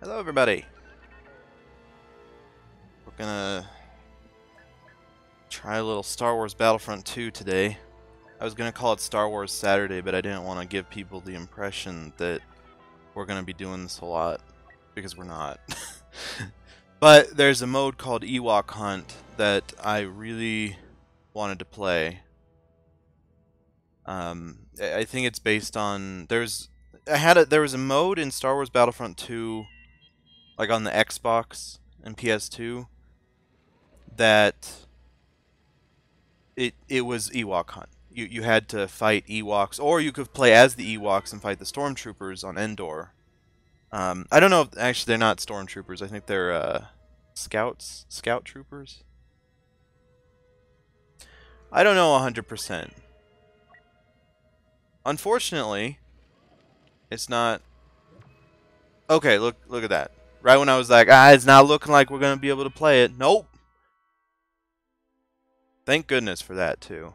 Hello everybody! We're gonna try a little Star Wars Battlefront 2 today. I was gonna call it Star Wars Saturday, but I didn't want to give people the impression that we're gonna be doing this a lot, because we're not. But there's a mode called Ewok Hunt that I really wanted to play. I think it's based on... there was a mode in Star Wars Battlefront 2, like on the Xbox and PS2, that it was Ewok Hunt. You had to fight Ewoks, or you could play as the Ewoks and fight the Stormtroopers on Endor. I don't know if, actually, they're not Stormtroopers. I think they're Scout Troopers. I don't know 100%. Unfortunately, it's not... Okay, look at that. Right when I was like, it's not looking like we're going to be able to play it. Nope. Thank goodness for that, too.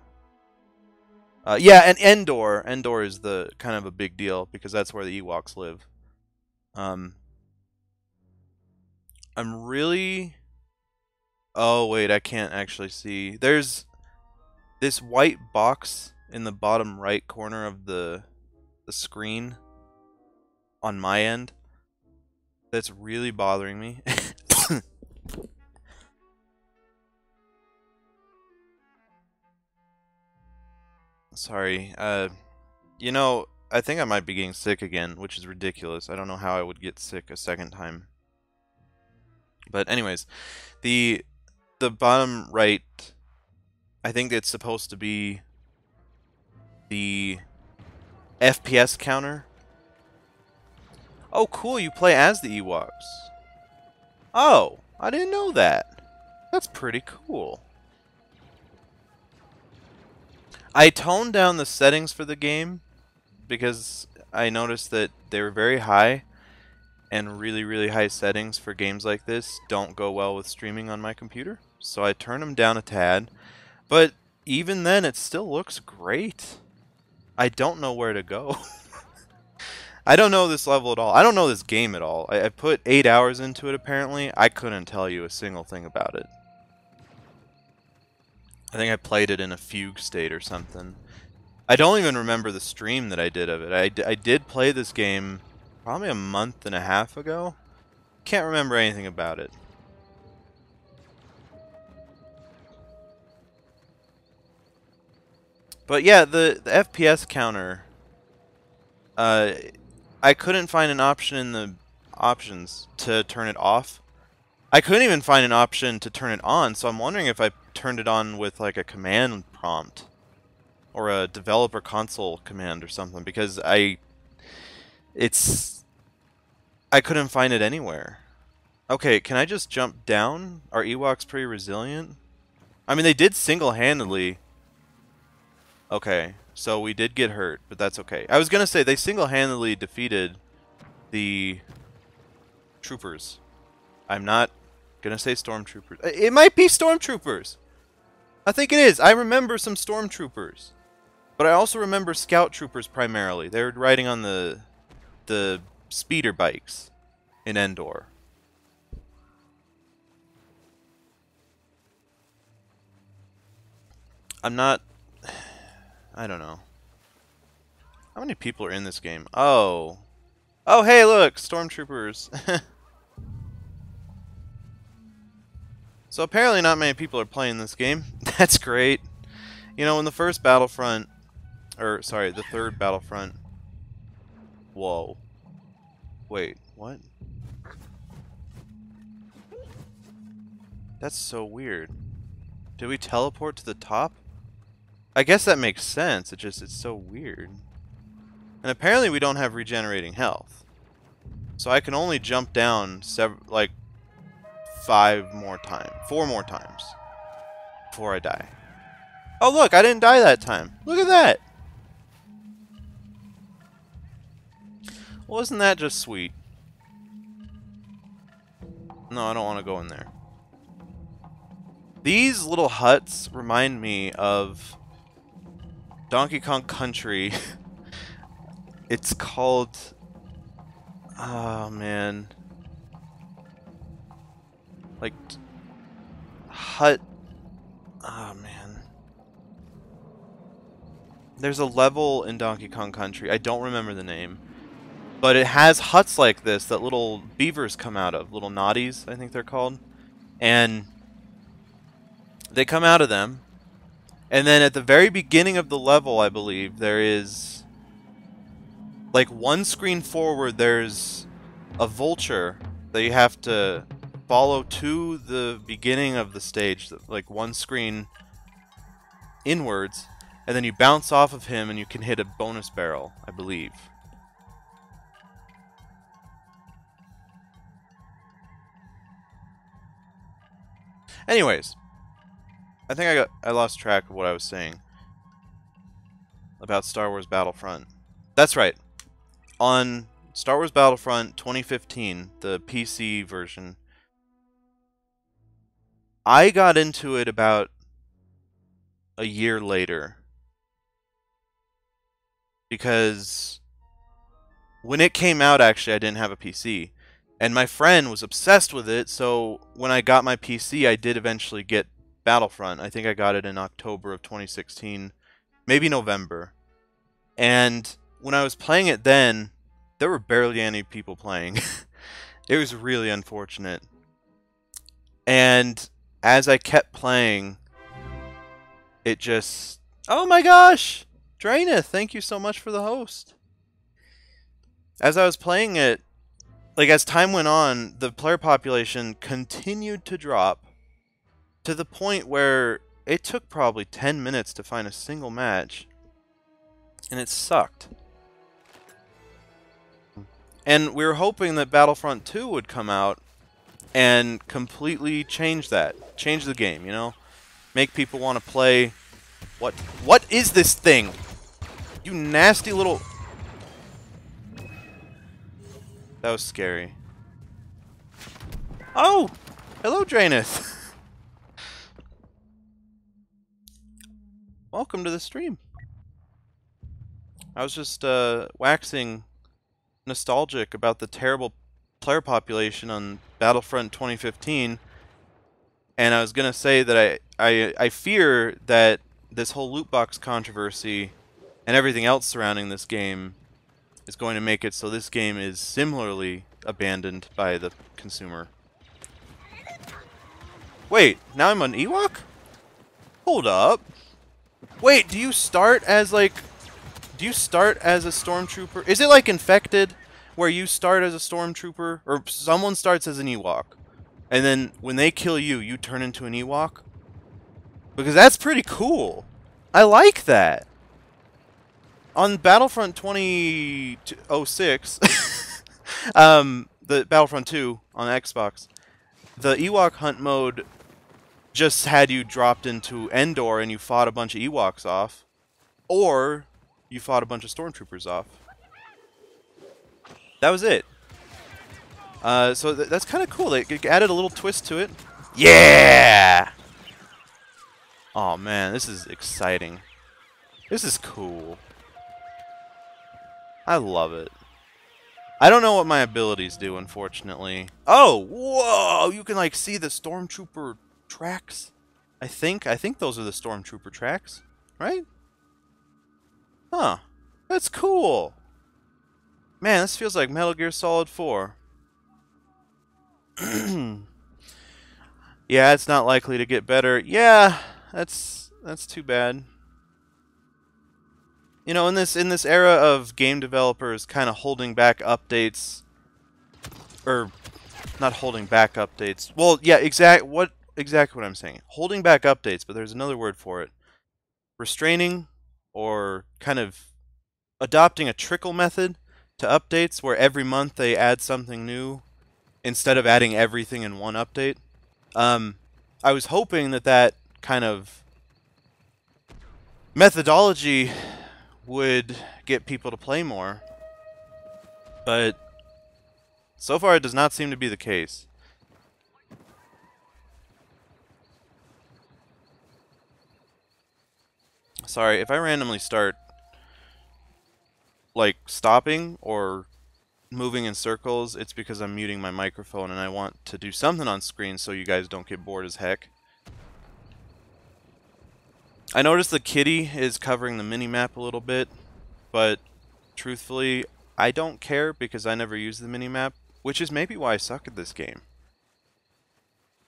Yeah, and Endor. Endor is the kind of a big deal, because that's where the Ewoks live. I'm really... Oh, wait, I can't actually see. There's this white box in the bottom right corner of the screen on my end that's really bothering me. Sorry. You know, I think I might be getting sick again, which is ridiculous. I don't know how I would get sick a second time. But anyways, the bottom right, I think it's supposed to be the FPS counter. Oh, cool, you play as the Ewoks. Oh, I didn't know that. That's pretty cool. I toned down the settings for the game because I noticed that they were very high, and really high settings for games like this don't go well with streaming on my computer. So I turned them down a tad, but even then it still looks great. I don't know where to go. I don't know this level at all. I don't know this game at all. I put 8 hours into it apparently. I couldn't tell you a single thing about it. I think I played it in a fugue state or something. I don't even remember the stream that I did of it. I did play this game probably a month and a half ago. Can't remember anything about it. But yeah, the FPS counter, I couldn't find an option in the options to turn it off. I couldn't even find an option to turn it on, so I'm wondering if I turned it on with like a command prompt or a developer console command or something, because I couldn't find it anywhere. Okay, can I just jump down? Are Ewoks pretty resilient? I mean, they did single-handedly... Okay, so we did get hurt, but that's okay. I was gonna say, they single-handedly defeated the troopers. I'm not gonna say stormtroopers. It might be stormtroopers! I think it is. I remember some stormtroopers. But I also remember scout troopers primarily. They were riding on the speeder bikes in Endor. I'm not... I don't know. How many people are in this game? Oh. Oh, hey, look! Stormtroopers. So apparently not many people are playing this game. That's great. You know, in the first Battlefront... Or, sorry, the third Battlefront... Whoa. Wait, what? That's so weird. Did we teleport to the top? I guess that makes sense, it's so weird. And apparently we don't have regenerating health. So I can only jump down like 4 more times before I die. Oh look, I didn't die that time. Look at that! Well, isn't that just sweet? No, I don't want to go in there. These little huts remind me of Donkey Kong Country. It's called... Oh, man. Like, hut... Oh, man. There's a level in Donkey Kong Country. I don't remember the name. But it has huts like this that little beavers come out of. Little naughties, I think they're called. And they come out of them. And then at the very beginning of the level, I believe, there is... like, one screen forward, there's a vulture that you have to follow to the beginning of the stage. Like, one screen inwards. And then you bounce off of him and you can hit a bonus barrel, I believe. Anyways, I think I lost track of what I was saying about Star Wars Battlefront. That's right. On Star Wars Battlefront 2015, the PC version, I got into it about a year later. Because when it came out, actually, I didn't have a PC. And my friend was obsessed with it, so when I got my PC, I did eventually get Battlefront. I think I got it in October of 2016, maybe November. And when I was playing it then, there were barely any people playing. It was really unfortunate. And as I kept playing, it just... Oh my gosh! Draineth, thank you so much for the host. As I was playing it, like, as time went on, the player population continued to drop to the point where it took probably 10 minutes to find a single match. And it sucked. And we were hoping that Battlefront 2 would come out and completely change that. Change the game, you know? Make people want to play... What is this thing? You nasty little... That was scary. Oh! Hello, Draineth! Welcome to the stream. I was just waxing nostalgic about the terrible player population on Battlefront 2015, and I was gonna say that I fear that this whole loot box controversy and everything else surrounding this game is going to make it so this game is similarly abandoned by the consumer. Wait, now I'm an Ewok? Hold up. Wait, do you start as, like... Do you start as a stormtrooper? Is it like Infected, where you start as a stormtrooper? Or someone starts as an Ewok, and then when they kill you, you turn into an Ewok? Because that's pretty cool. I like that. On Battlefront 2006, the Battlefront 2 on Xbox, the Ewok hunt mode just had you dropped into Endor and you fought a bunch of Ewoks off, or you fought a bunch of stormtroopers off. That was it. So that's kind of cool. They added a little twist to it. Yeah! Oh man, this is exciting. This is cool. I love it. I don't know what my abilities do, unfortunately. Oh, whoa! You can, like, see the stormtrooper tracks. I think those are the stormtrooper tracks, right? Huh. That's cool. Man, this feels like Metal Gear Solid 4. Yeah, it's not likely to get better. Yeah, that's too bad. You know, in this era of game developers kind of holding back updates, or not holding back updates. Well, yeah, exactly what I'm saying. Holding back updates, but there's another word for it. Restraining, or kind of adopting a trickle method to updates where every month they add something new instead of adding everything in one update. I was hoping that kind of methodology would get people to play more, but so far it does not seem to be the case. Sorry, if I randomly start, like, stopping or moving in circles, it's because I'm muting my microphone and I want to do something on screen so you guys don't get bored as heck. I noticed the kitty is covering the mini-map a little bit, but truthfully, I don't care because I never use the mini-map, which is maybe why I suck at this game.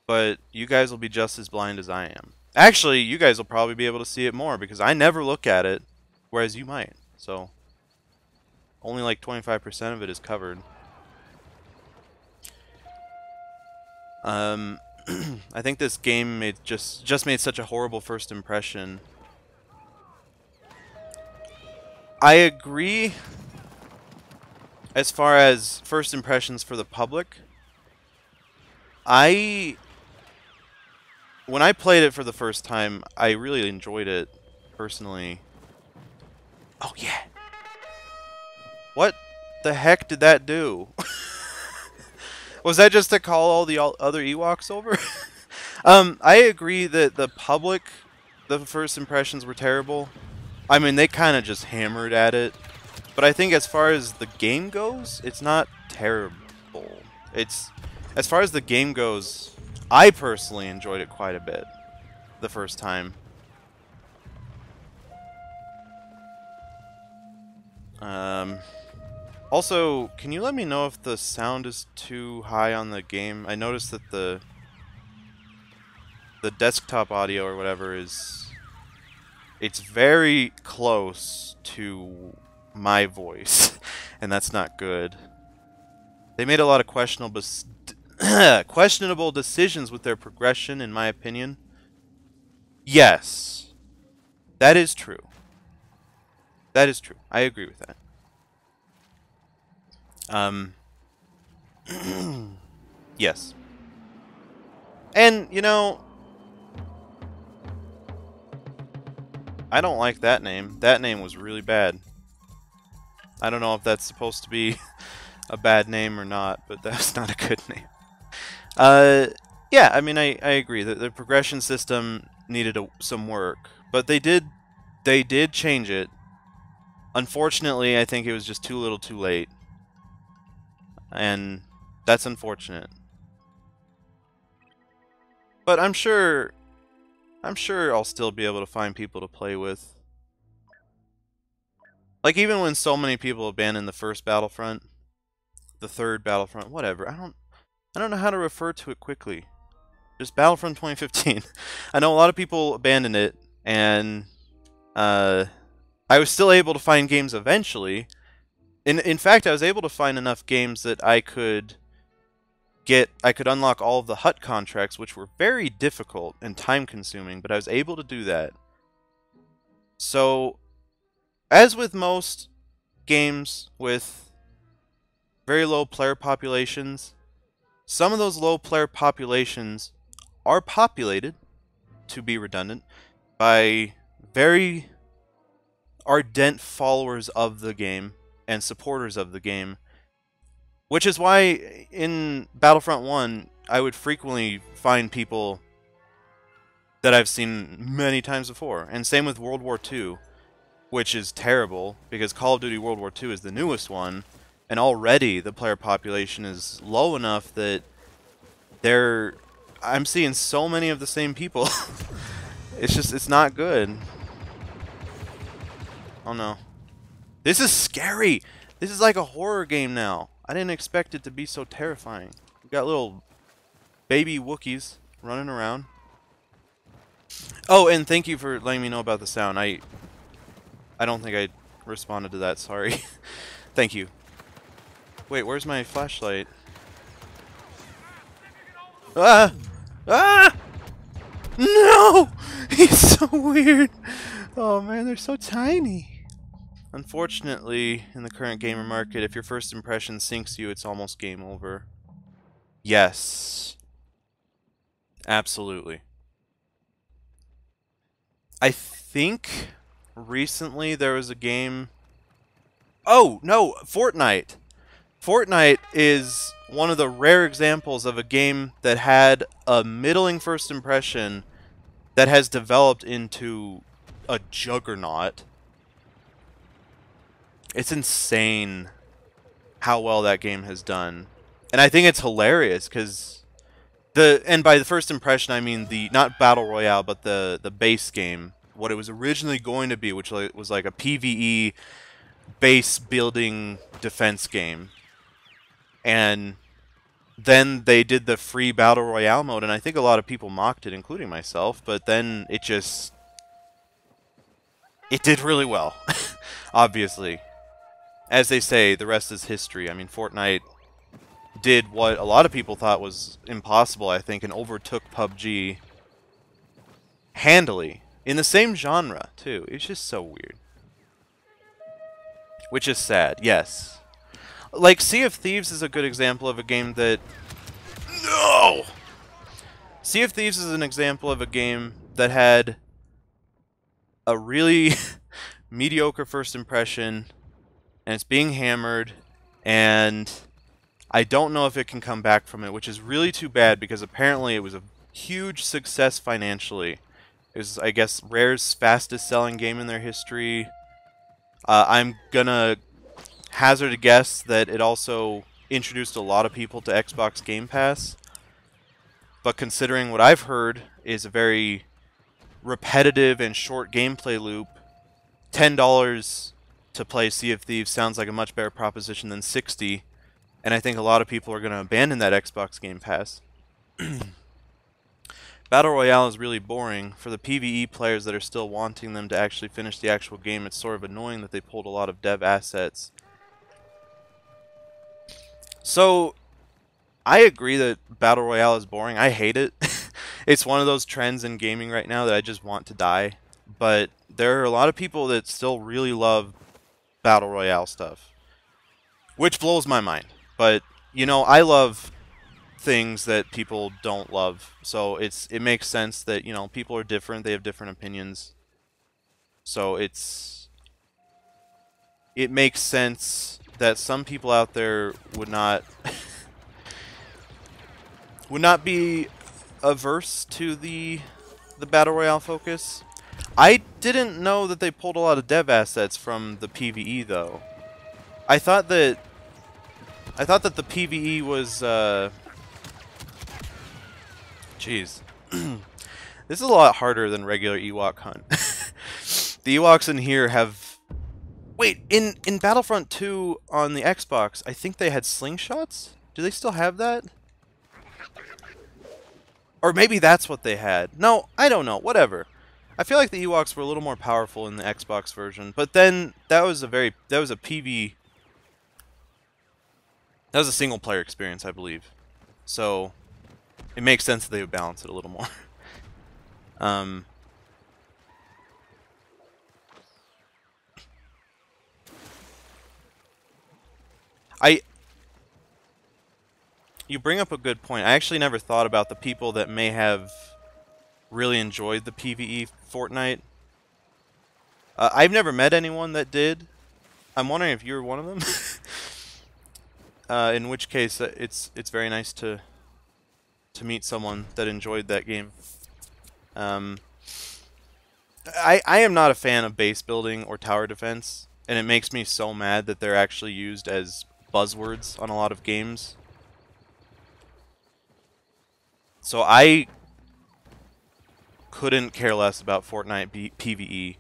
But you guys will be just as blind as I am. Actually, you guys will probably be able to see it more because I never look at it, whereas you might. So, only like 25% of it is covered. I think this game just made such a horrible first impression. I agree as far as first impressions for the public. When I played it for the first time, I really enjoyed it personally. Oh yeah. What the heck did that do? Was that just to call all the other Ewoks over? I agree that the first impressions were terrible. I mean, they kind of just hammered at it. But I think as far as the game goes, it's not terrible. As far as the game goes, I personally enjoyed it quite a bit the first time. Also, can you let me know if the sound is too high on the game? I noticed that the desktop audio or whatever it's very close to my voice, and that's not good. They made a lot of questionable decisions with their progression, in my opinion. Yes, that is true. That is true. I agree with that. Yes. And, you know, I don't like that name. That name was really bad. I don't know if that's supposed to be a bad name or not, but that's not a good name. Yeah, I mean, I agree that the progression system needed some work, but they did change it. Unfortunately, I think it was just too little too late. And that's unfortunate. But I'm sure I'll still be able to find people to play with. Like, even when so many people abandoned the first Battlefront, the third Battlefront, whatever, I don't know how to refer to it quickly. Just Battlefront 2015. I know a lot of people abandoned it, and I was still able to find games eventually. In fact, I was able to find enough games that I could unlock all of the hut contracts, which were very difficult and time-consuming, but I was able to do that. So, as with most games with very low player populations, some of those low player populations are populated, to be redundant, by very ardent followers of the game and supporters of the game, which is why in Battlefront 1 I would frequently find people that I've seen many times before, and same with World War II, which is terrible because Call of Duty World War II is the newest one, and already the player population is low enough that I'm seeing so many of the same people. It's not good. Oh no. This is scary! This is like a horror game now. I didn't expect it to be so terrifying. We got little baby Wookiees running around. Oh, and thank you for letting me know about the sound. I don't think I responded to that, sorry. Thank you. Wait, where's my flashlight? Ah! Ah! No! He's so weird! Oh man, they're so tiny. Unfortunately, in the current gamer market, if your first impression sinks you, it's almost game over. Yes. Absolutely. I think recently there was a game... Oh, no! Fortnite! Fortnite is one of the rare examples of a game that had a middling first impression that has developed into a juggernaut. It's insane. how well that game has done. And I think it's hilarious because and by the first impression I mean the not Battle Royale but the base game, what it was originally going to be, which was like a PvE base building defense game. And then they did the free Battle Royale mode, and I think a lot of people mocked it, including myself, but then it did really well, obviously. As they say, the rest is history. I mean, Fortnite did what a lot of people thought was impossible, I think, and overtook PUBG handily. In the same genre, too. It's just so weird. Which is sad, yes. Like, Sea of Thieves is a good example of a game that... No! Sea of Thieves is an example of a game that had a really mediocre first impression, and it's being hammered, and I don't know if it can come back from it, which is really too bad because apparently it was a huge success financially. It was, I guess, Rare's fastest selling game in their history. I'm gonna hazard a guess that it also introduced a lot of people to Xbox Game Pass. But considering what I've heard is a very repetitive and short gameplay loop, $10 to play Sea of Thieves sounds like a much better proposition than $60, and I think a lot of people are going to abandon that Xbox Game Pass. Battle Royale is really boring. For the PvE players that are still wanting them to actually finish the actual game, it's sort of annoying that they pulled a lot of dev assets. So, I agree that Battle Royale is boring. I hate it. It's one of those trends in gaming right now that I just want to die. But there are a lot of people that still really love Battle Royale stuff, which blows my mind. But, you know, I love things that people don't love. So it makes sense that, you know, people are different. They have different opinions. So it makes sense that some people out there would not be averse to the Battle Royale focus. I didn't know that they pulled a lot of dev assets from the PvE though. I thought that the PvE was jeez. This is a lot harder than regular Ewok hunt. The Ewoks in here have... Wait, in Battlefront 2 on the Xbox, I think they had slingshots? Do they still have that? Or maybe that's what they had. No, I don't know. Whatever. I feel like the Ewoks were a little more powerful in the Xbox version, but then that was a single player experience, I believe. So it makes sense that they would balance it a little more. You bring up a good point. I actually never thought about the people that may have really enjoyed the PvE Fortnite. I've never met anyone that did. I'm wondering if you're one of them. In which case, it's very nice to meet someone that enjoyed that game. I am not a fan of base building or tower defense, and it makes me so mad that they're actually used as buzzwords on a lot of games. So I couldn't care less about Fortnite PvE,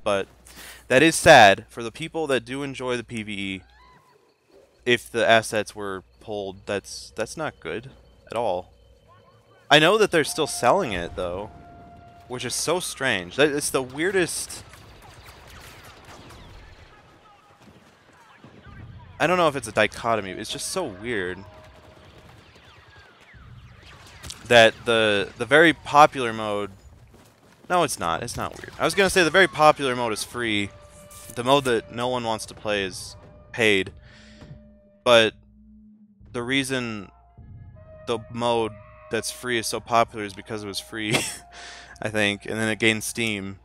but that is sad for the people that do enjoy the PvE. If the assets were pulled, that's not good at all. I know that they're still selling it though, which is so strange. It's the weirdest. I don't know if it's a dichotomy. It's just so weird that the very popular mode... No, it's not. It's not weird. I was going to say the very popular mode is free. The mode that no one wants to play is paid. But the reason the mode that's free is so popular is because it was free, I think. And then it gained steam.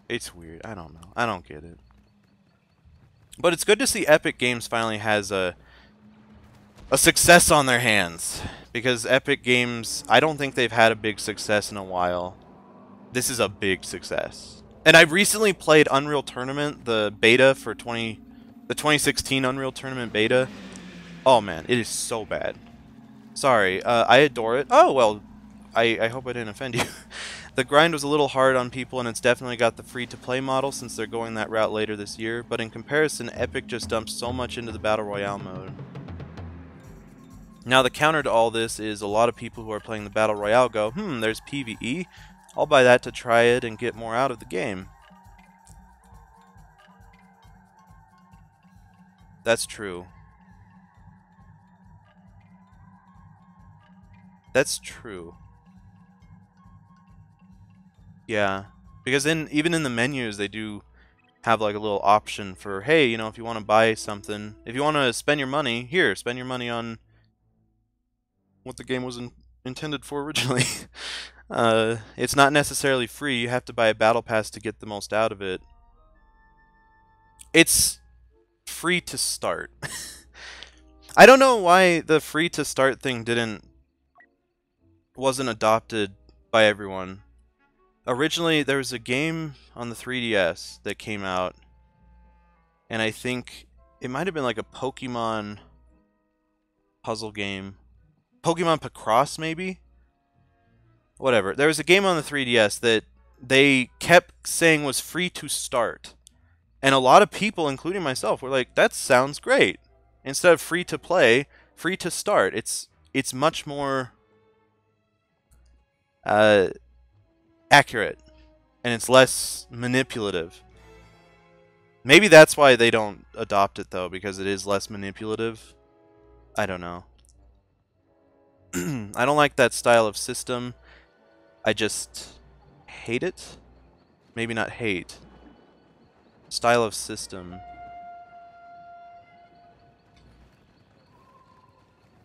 It's weird. I don't know. I don't get it. But it's good to see Epic Games finally has a success on their hands. Because Epic Games, I don't think they've had a big success in a while. This is a big success. And I recently played Unreal Tournament, the beta for The 2016 Unreal Tournament beta. Oh man, it is so bad. Sorry, I adore it. Oh, well, I hope I didn't offend you. The grind was a little hard on people, and it's definitely got the free-to-play model since they're going that route later this year, but in comparison, Epic just dumped so much into the Battle Royale mode. Now, the counter to all this is a lot of people who are playing the Battle Royale go, there's PvE. I'll buy that to try it and get more out of the game. That's true. That's true. Yeah, because even in the menus, they do have like a little option for, hey, you know, if you want to buy something, if you want to spend your money, here, spend your money on what the game was intended for originally. It's not necessarily free. You have to buy a battle pass to get the most out of it. It's free to start. I don't know why the free to start thing wasn't adopted by everyone. Originally, there was a game on the 3DS that came out, and I think it might have been like a Pokemon puzzle game. Pokemon Picross, maybe? Whatever. There was a game on the 3DS that they kept saying was free to start. And a lot of people, including myself, were like, that sounds great. Instead of free to play, free to start. It's much more accurate, and it's less manipulative. Maybe that's why they don't adopt it, though, because it is less manipulative. I don't know. I don't like that style of system. I just hate it. Maybe not hate. Style of system.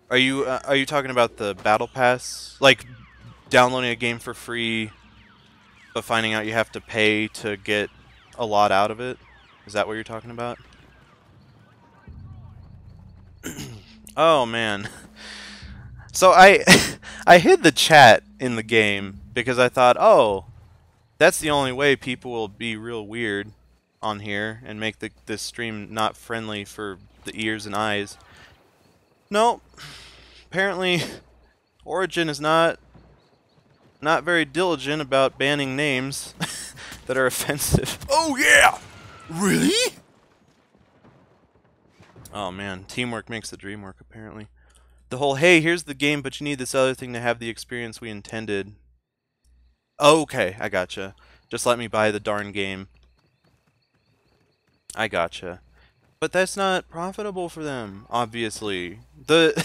Are you talking about the battle pass? Like downloading a game for free, but finding out you have to pay to get a lot out of it? Is that what you're talking about? Oh man. So I hid the chat in the game because I thought, oh, that's the only way people will be real weird on here and make this stream not friendly for the ears and eyes. No, apparently Origin is not very diligent about banning names that are offensive. Oh yeah! Really? Oh man, teamwork makes the dream work, apparently. The whole, hey, here's the game, but you need this other thing to have the experience we intended. Oh, okay, I gotcha. Just let me buy the darn game. I gotcha. But that's not profitable for them, obviously. The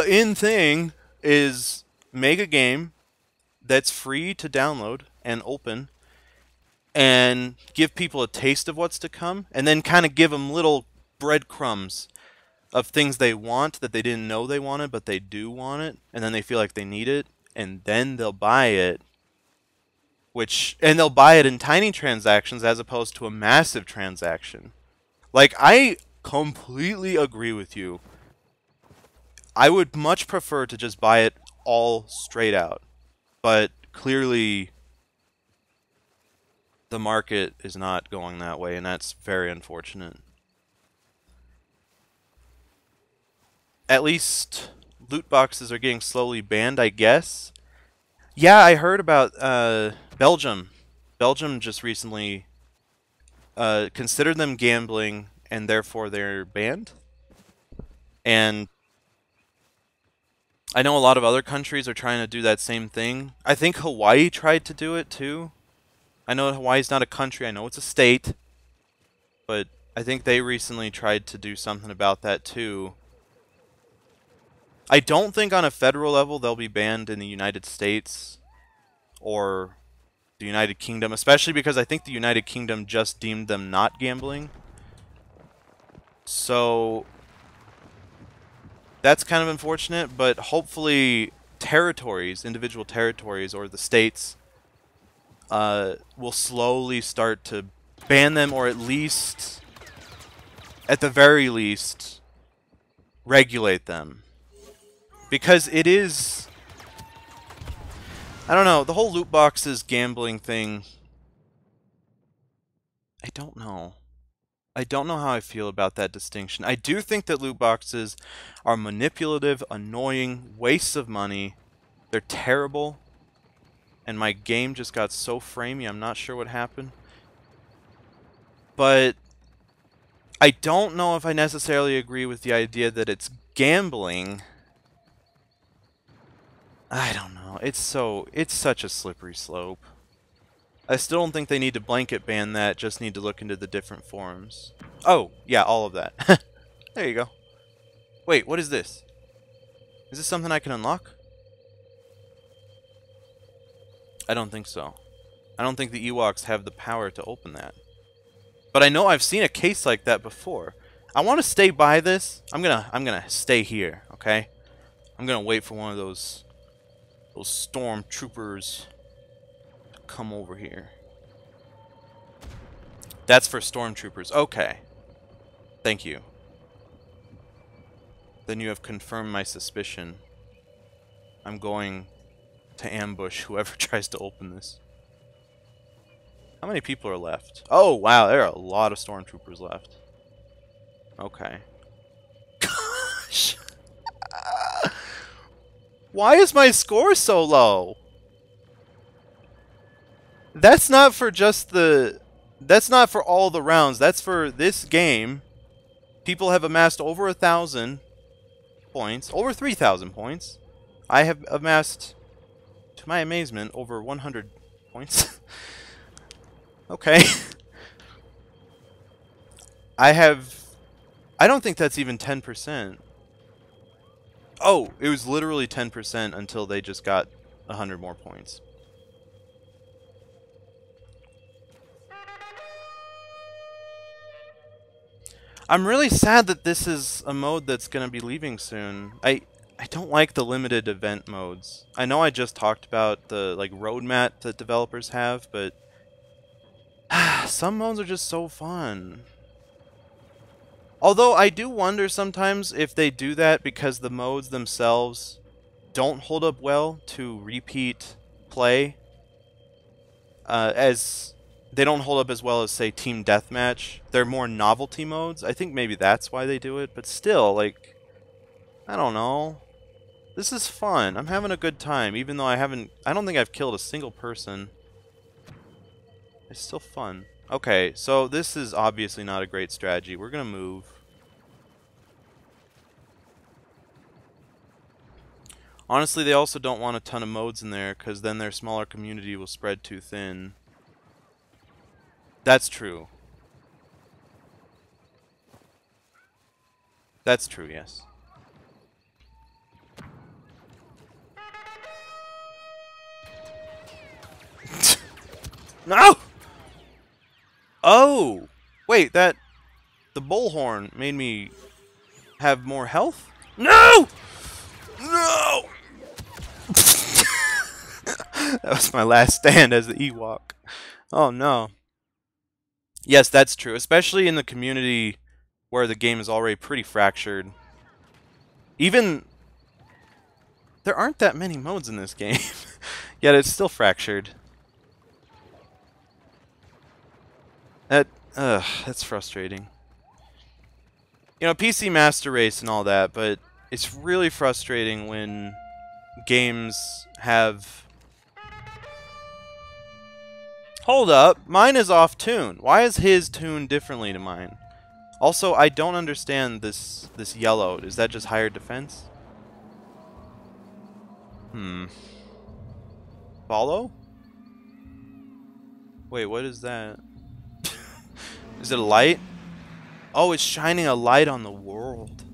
in thing is make a game that's free to download and open and give people a taste of what's to come, and then kind of give them little breadcrumbs of things they want that they didn't know they wanted, but they do want it, and then they feel like they need it, and then they'll buy it. And they'll buy it in tiny transactions as opposed to a massive transaction. Like, I completely agree with you. I would much prefer to just buy it all straight out. But clearly, the market is not going that way, and that's very unfortunate. At least loot boxes are getting slowly banned, I guess. Yeah, I heard about Belgium. Belgium just recently considered them gambling, and therefore they're banned. And I know a lot of other countries are trying to do that same thing. I think Hawaii tried to do it too. I know Hawaii's not a country, I know it's a state. But I think they recently tried to do something about that too. I don't think on a federal level they'll be banned in the United States or the United Kingdom, especially because I think the United Kingdom just deemed them not gambling. So that's kind of unfortunate, but hopefully territories, individual territories or the states will slowly start to ban them, or at least, at the very least, regulate them. Because it is, I don't know, the whole loot boxes gambling thing, I don't know. I don't know how I feel about that distinction. I do think that loot boxes are manipulative, annoying, wastes of money. They're terrible. And my game just got so framey, I'm not sure what happened. But I don't know if I necessarily agree with the idea that it's gambling. I don't know. It's such a slippery slope. I still don't think they need to blanket ban that, just need to look into the different forms. Oh, yeah, all of that. There you go. Wait, what is this? Is this something I can unlock? I don't think so. I don't think the Ewoks have the power to open that. But I know I've seen a case like that before. I want to stay by this. I'm gonna stay here, okay? I'm gonna wait for one of those stormtroopers to come over here. That's for stormtroopers. Okay. Thank you. Then you have confirmed my suspicion. I'm going to ambush whoever tries to open this. How many people are left? Oh, wow, there are a lot of stormtroopers left. Okay. Gosh. Why is my score so low? That's not for just the... That's not for all the rounds. That's for this game. People have amassed over 1,000 points. Over 3,000 points. I have amassed, to my amazement, over 100 points. Okay. I don't think that's even 10%. Oh, it was literally 10% until they just got 100 more points. I'm really sad that this is a mode that's going to be leaving soon. I don't like the limited event modes. I know I just talked about the road map that developers have, but some modes are just so fun. Although I do wonder sometimes if they do that because the modes themselves don't hold up well to repeat play, as they don't hold up as well as, say, Team Deathmatch. They're more novelty modes. I think maybe that's why they do it, but still, like, I don't know. This is fun. I'm having a good time, even though I don't think I've killed a single person. It's still fun. Okay, so this is obviously not a great strategy. We're gonna move. Honestly, they also don't want a ton of modes in there, because then their smaller community will spread too thin. That's true. That's true, yes. No! Oh! Wait, the bullhorn made me have more health? No! No! That was my last stand as the Ewok. Oh no. Yes, that's true, especially in the community where the game is already pretty fractured. Even... There aren't that many modes in this game, yet it's still fractured. That's frustrating. You know, PC Master Race and all that, but it's really frustrating when games have... Hold up, mine is off tune. Why is his tuned differently to mine? Also, I don't understand this yellow. Is that just higher defense? Follow? Wait, what is that? Is it a light? Oh, it's shining a light on the world.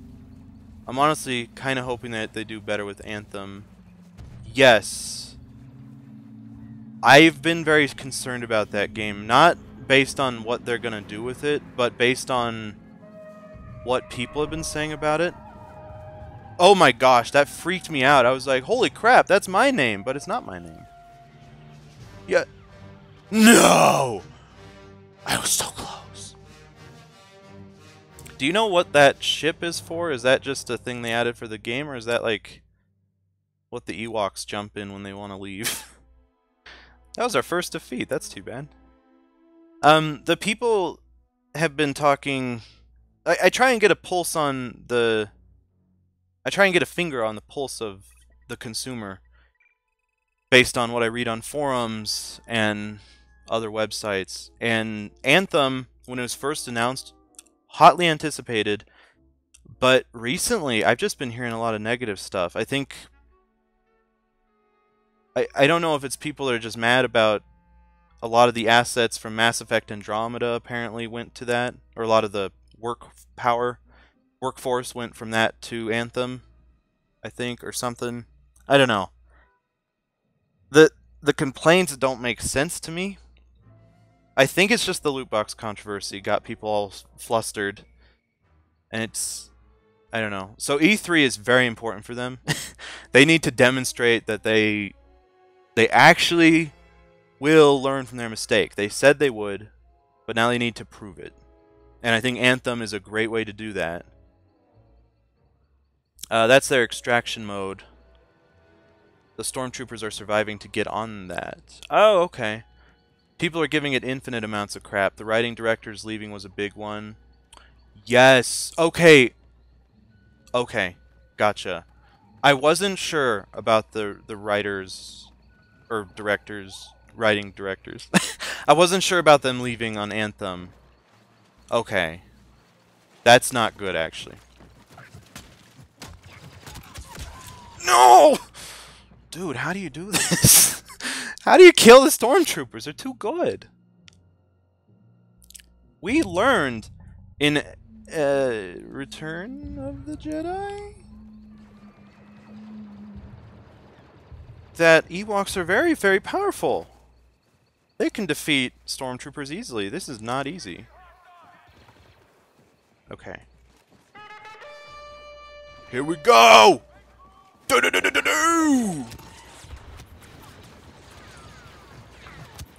I'm honestly kind of hoping that they do better with Anthem. Yes. I've been very concerned about that game. Not based on what they're going to do with it, but based on what people have been saying about it. Oh my gosh, that freaked me out. I was like, holy crap, that's my name, but it's not my name. Yeah. No! I was so close. Do you know what that ship is for? Is that just a thing they added for the game, or is that like what the Ewoks jump in when they want to leave? That was our first defeat. That's too bad. The people have been talking. I try and get a pulse on the. I try and get a finger on the pulse of the consumer based on what I read on forums and other websites. And Anthem, when it was first announced, hotly anticipated, but recently I've just been hearing a lot of negative stuff. I think I don't know if it's people that are just mad about a lot of the assets from Mass Effect Andromeda apparently went to that, or a lot of the workforce went from that to Anthem, I think, or something. I don't know. The complaints don't make sense to me. I think it's just the loot box controversy got people all flustered, and it's, I don't know. So E3 is very important for them. They need to demonstrate that they actually will learn from their mistake. They said they would, but now they need to prove it. And I think Anthem is a great way to do that. That's their extraction mode. The stormtroopers are surviving to get on that. Oh, okay. People are giving it infinite amounts of crap. The writing director's leaving was a big one. Yes. Okay. Okay. Gotcha. I wasn't sure about the writers or directors, writing directors. I wasn't sure about them leaving on Anthem. Okay. That's not good, actually. No! Dude, how do you do this? How do you kill the stormtroopers? They're too good. We learned in Return of the Jedi that Ewoks are very, very powerful. They can defeat stormtroopers easily. This is not easy. Okay. Here we go! Do-do-do-do-do-do!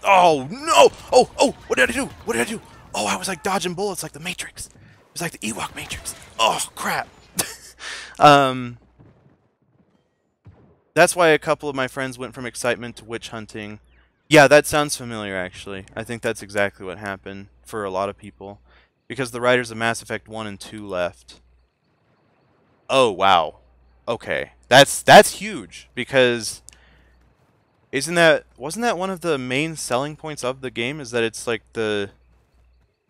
Oh, no! Oh, what did I do? What did I do? Oh, I was like dodging bullets like the Matrix. It was like the Ewok Matrix. Oh, crap. That's why a couple of my friends went from excitement to witch hunting. Yeah, that sounds familiar, actually. I think that's exactly what happened for a lot of people. Because the writers of Mass Effect 1 and 2 left. Oh, wow. Okay. That's huge, because wasn't that one of the main selling points of the game, is that it's like the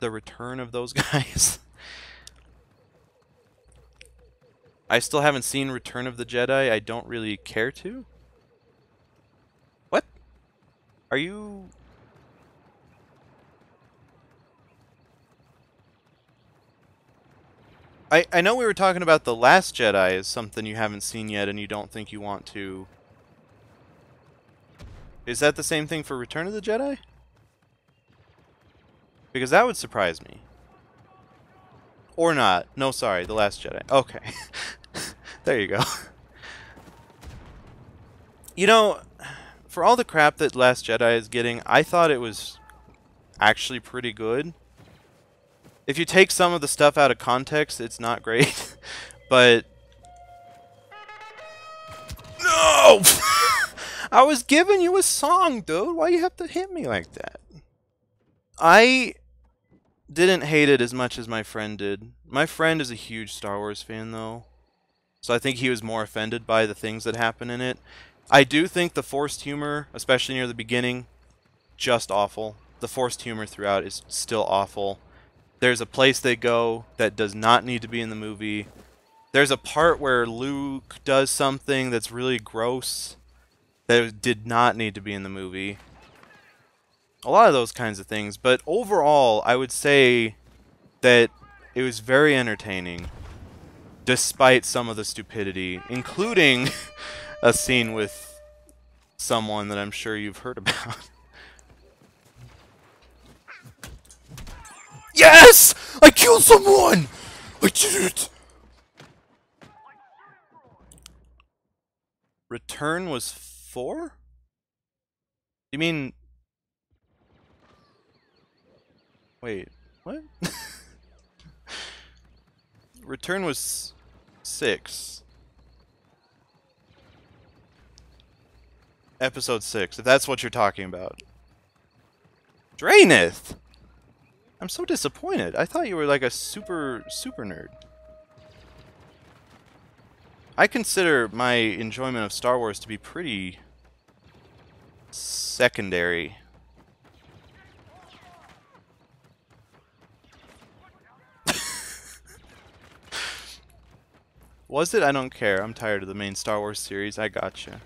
return of those guys? I still haven't seen Return of the Jedi. I don't really care to. What? Are you... I know we were talking about The Last Jedi as something you haven't seen yet and you don't think you want to. Is that the same thing for Return of the Jedi? Because that would surprise me. Or not. No, sorry, The Last Jedi. Okay. There you go. You know, for all the crap that Last Jedi is getting, I thought it was actually pretty good. If you take some of the stuff out of context, it's not great. But... No! I was giving you a song, dude. Why you have to hit me like that? I didn't hate it as much as my friend did. My friend is a huge Star Wars fan, though. So I think he was more offended by the things that happen in it. I do think the forced humor, especially near the beginning, just awful. The forced humor throughout is still awful. There's a place they go that does not need to be in the movie. There's a part where Luke does something that's really gross that did not need to be in the movie. A lot of those kinds of things. But overall, I would say that it was very entertaining, despite some of the stupidity, including a scene with someone that I'm sure you've heard about. Yes! I killed someone! I did it! Return was 4? You mean... Wait, what? Return was 6. Episode 6, if that's what you're talking about. Draenith! I'm so disappointed. I thought you were like a super nerd. I consider my enjoyment of Star Wars to be pretty secondary. Was it? I don't care. I'm tired of the main Star Wars series. I gotcha.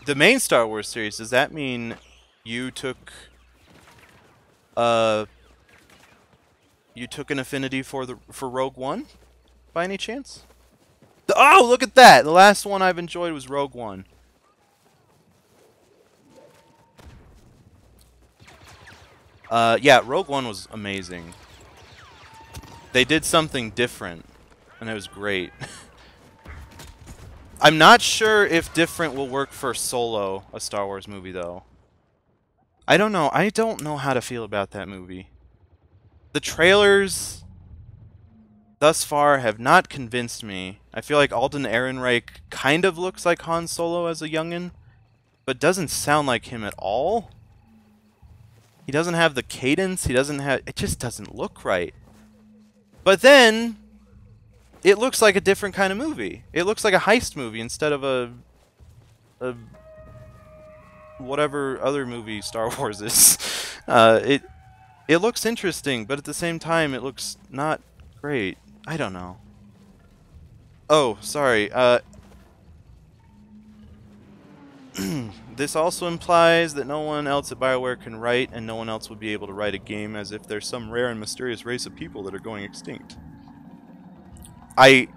The main Star Wars series, does that mean you took an affinity for Rogue One by any chance? Oh, look at that! The last one I've enjoyed was Rogue One. Yeah, Rogue One was amazing. They did something different, and it was great. I'm not sure if different will work for Solo, a Star Wars movie, though. I don't know. I don't know how to feel about that movie. The trailers thus far have not convinced me. I feel like Alden Ehrenreich kind of looks like Han Solo as a youngin', but doesn't sound like him at all. He doesn't have the cadence. He doesn't have... It just doesn't look right. But then, it looks like a different kind of movie. It looks like a heist movie instead of a whatever other movie Star Wars is. It looks interesting, but at the same time, it looks not great. I don't know. Oh, sorry. This also implies that no one else at BioWare can write, and no one else would be able to write a game as if there's some rare and mysterious race of people that are going extinct. I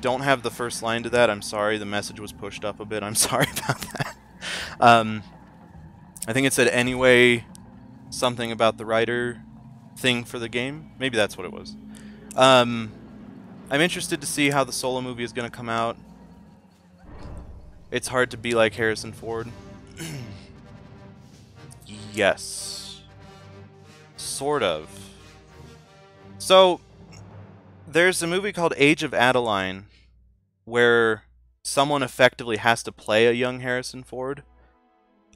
don't have the first line to that. I'm sorry. The message was pushed up a bit. I'm sorry about that. I think it said anyway something about the writer thing for the game. Maybe that's what it was. I'm interested to see how the Solo movie is going to come out. It's hard to be like Harrison Ford. Yes. Sort of. So, there's a movie called Age of Adeline where someone effectively has to play a young Harrison Ford.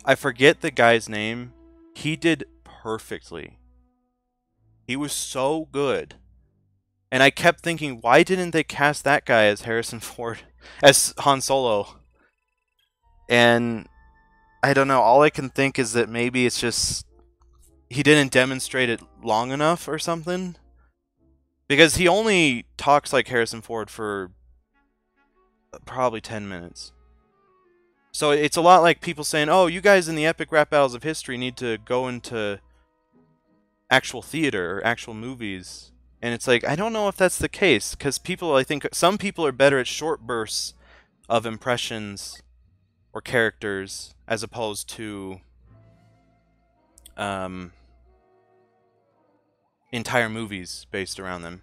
I forget the guy's name. He did perfectly. He was so good. And I kept thinking, why didn't they cast that guy as Harrison Ford, as Han Solo? And I don't know, all I can think is that maybe it's just he didn't demonstrate it long enough or something. Because he only talks like Harrison Ford for probably 10 minutes. So it's a lot like people saying, oh, you guys in the epic rap battles of history need to go into actual theater or actual movies. And it's like, I don't know if that's the case. Because people, I think, some people are better at short bursts of impressions or characters as opposed to entire movies based around them.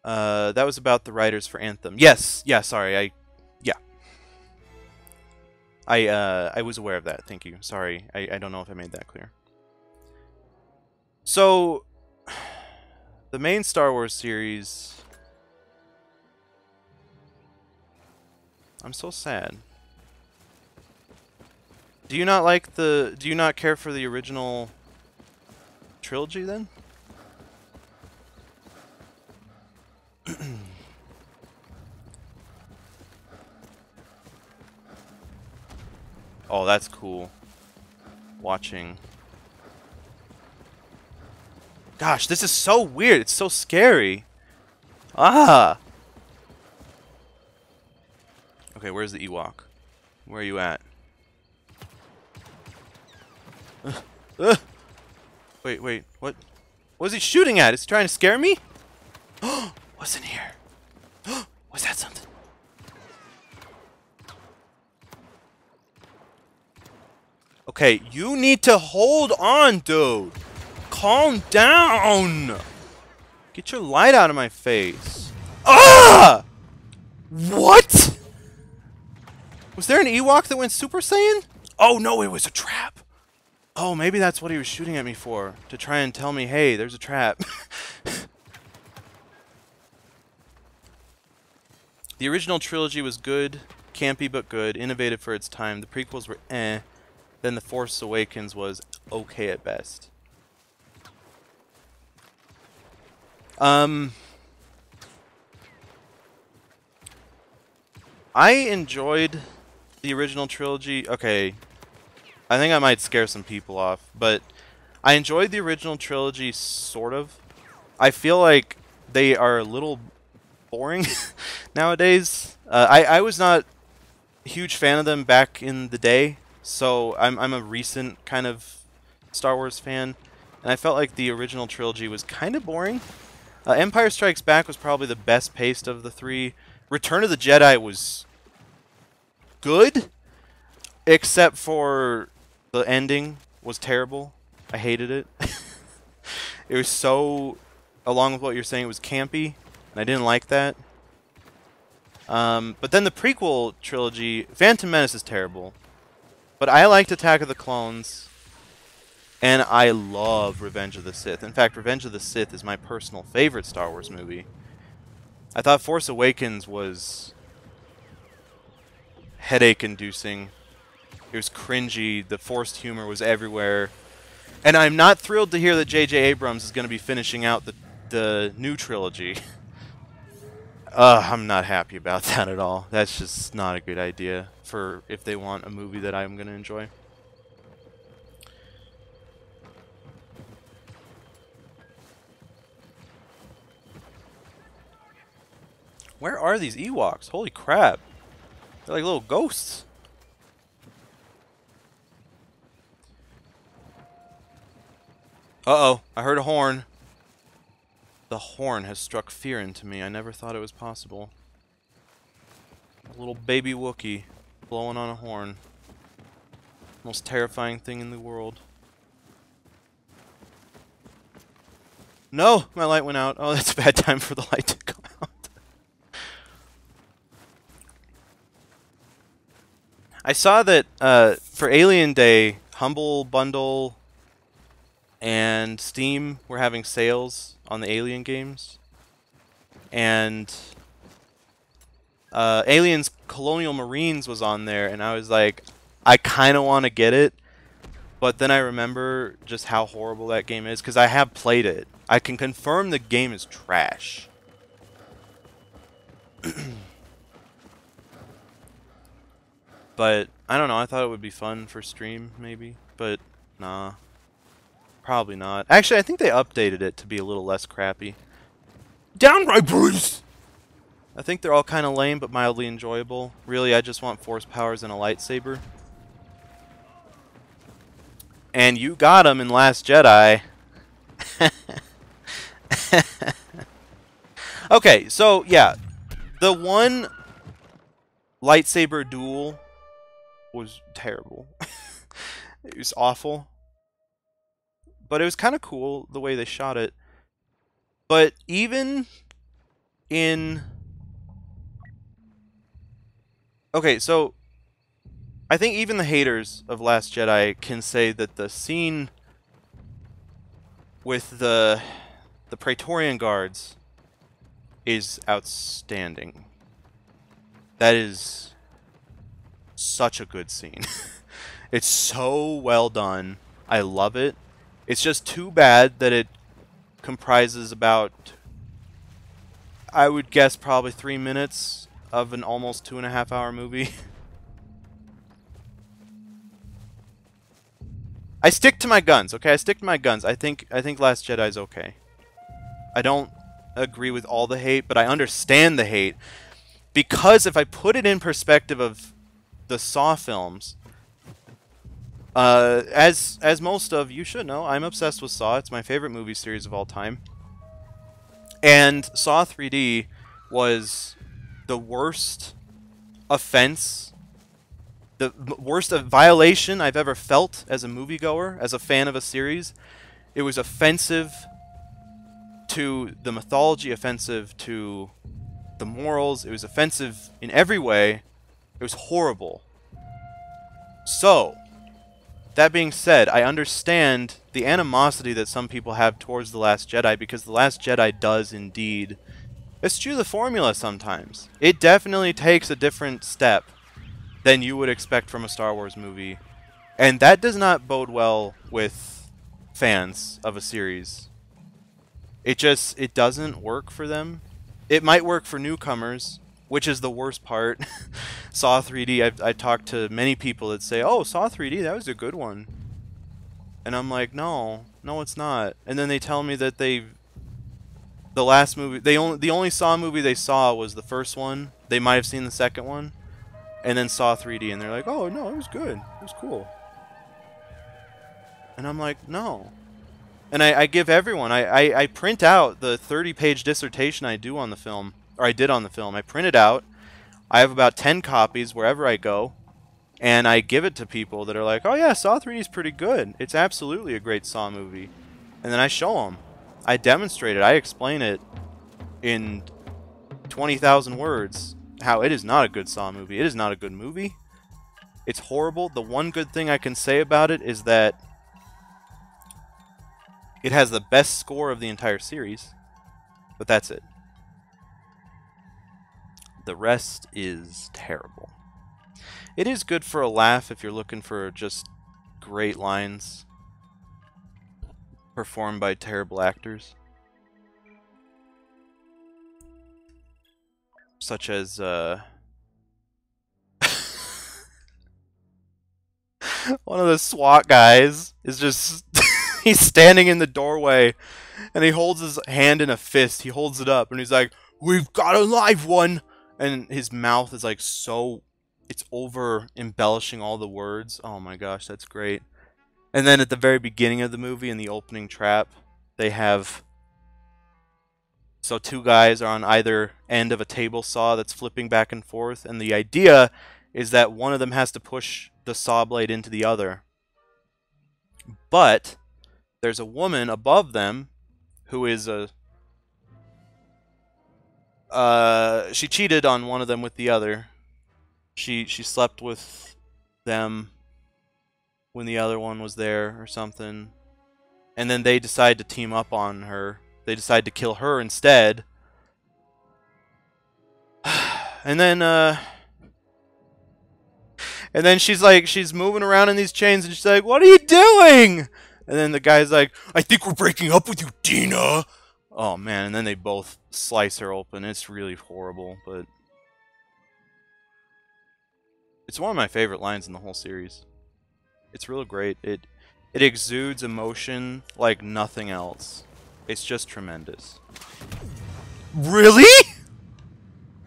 That was about the writers for Anthem. Yes, yeah, sorry, I was aware of that. Thank you. Sorry, I don't know if I made that clear. So, the main Star Wars series... I'm so sad. Do you not like the... Do you not care for the original trilogy, then? Oh, that's cool. Watching. Gosh, this is so weird. It's so scary. Ah! Okay, where's the Ewok? Where are you at? Wait, what? What is he shooting at? Is he trying to scare me? What's in here? Was that something? Okay, you need to hold on, dude. Calm down. Get your light out of my face. Ah! What? Was there an Ewok that went Super Saiyan? Oh, no, it was a trap. Oh, maybe that's what he was shooting at me for. To try and tell me, hey, there's a trap. The original trilogy was good. Campy but good. Innovative for its time. The prequels were eh. Then The Force Awakens was okay at best. I enjoyed the original trilogy. Okay, I think I might scare some people off, but I enjoyed the original trilogy, sort of. I feel like they are a little boring nowadays. I was not a huge fan of them back in the day, so I'm a recent kind of Star Wars fan, and I felt like the original trilogy was kind of boring. Empire Strikes Back was probably the best paced of the three. Return of the Jedi was good, except for the ending was terrible. I hated it. It was so, along with what you're saying, it was campy, and I didn't like that. But then the prequel trilogy, Phantom Menace is terrible, but I liked Attack of the Clones, and I love Revenge of the Sith. In fact, Revenge of the Sith is my personal favorite Star Wars movie. I thought Force Awakens was headache-inducing. It was cringy. The forced humor was everywhere. And I'm not thrilled to hear that J.J. Abrams is going to be finishing out the new trilogy. I'm not happy about that at all. That's just not a good idea for if they want a movie that I'm going to enjoy. Where are these Ewoks? Holy crap. They're like little ghosts. Uh-oh, I heard a horn. The horn has struck fear into me. I never thought it was possible. A little baby Wookiee blowing on a horn. Most terrifying thing in the world. No! My light went out. Oh, that's a bad time for the light to go out. I saw that for Alien Day, Humble Bundle and Steam were having sales on the Alien games. And Aliens Colonial Marines was on there, and I was like, I kind of want to get it. But then I remember just how horrible that game is, because I have played it. I can confirm the game is trash. But, I don't know, I thought it would be fun for stream, maybe. But, nah. Probably not. Actually, I think they updated it to be a little less crappy. Downright Bruce! I think they're all kind of lame, but mildly enjoyable. Really, I just want force powers and a lightsaber. And you got him in Last Jedi. Okay, so, yeah. The one lightsaber duel was terrible. It was awful. But it was kind of cool the way they shot it. But even in... Okay, so I think even the haters of Last Jedi can say that the scene with the Praetorian Guards is outstanding. That is such a good scene. It's so well done. I love it. It's just too bad that it comprises about, I would guess, probably 3 minutes of an almost 2.5 hour movie. I stick to my guns, okay? I stick to my guns. I think Last Jedi's okay. I don't agree with all the hate, but I understand the hate. Because if I put it in perspective of the Saw films, as most of you should know, I'm obsessed with Saw. It's my favorite movie series of all time. And Saw 3D was the worst offense, the worst violation I've ever felt as a moviegoer, as a fan of a series. It was offensive to the mythology, offensive to the morals. It was offensive in every way. It was horrible. So, that being said, I understand the animosity that some people have towards The Last Jedi, because The Last Jedi does indeed eschew the formula sometimes. It definitely takes a different step than you would expect from a Star Wars movie. And that does not bode well with fans of a series. It doesn't work for them. It might work for newcomers, which is the worst part. Saw 3D, I talked to many people that say, oh, Saw 3D, that was a good one. And I'm like, no, it's not. And then they tell me that the last movie, the only Saw movie they saw was the first one. They might have seen the second one, and then Saw 3D, and they're like, oh, no, it was good. It was cool. And I'm like, no. And I give everyone, I print out the 30-page dissertation I do on the film, or I did on the film. I print it out. I have about 10 copies wherever I go, and I give it to people that are like, oh yeah, Saw 3D is pretty good. It's absolutely a great Saw movie. And then I show them. I demonstrate it. I explain it in 20,000 words how it is not a good Saw movie. It is not a good movie. It's horrible. The one good thing I can say about it is that it has the best score of the entire series, but that's it. The rest is terrible. It is good for a laugh if you're looking for just great lines performed by terrible actors. Such as, one of the SWAT guys is just... he's standing in the doorway, and he holds his hand in a fist. He holds it up, and he's like, "We've got a live one!" And his mouth is like so... it's over-embellishing all the words. Oh my gosh, that's great. And then at the very beginning of the movie, in the opening trap, they have... so two guys are on either end of a table saw that's flipping back and forth, and the idea is that one of them has to push the saw blade into the other. But there's a woman above them who is a... she cheated on one of them with the other. She slept with them when the other one was there or something. And then they decide to team up on her. They decide to kill her instead. And then she's like, she's moving around in these chains, and she's like, "What are you doing?" And then the guy's like, "I think we're breaking up with you, Dina." Oh man, and then they both slice her open. It's really horrible, but it's one of my favorite lines in the whole series. It's real great. It exudes emotion like nothing else. It's just tremendous. Really?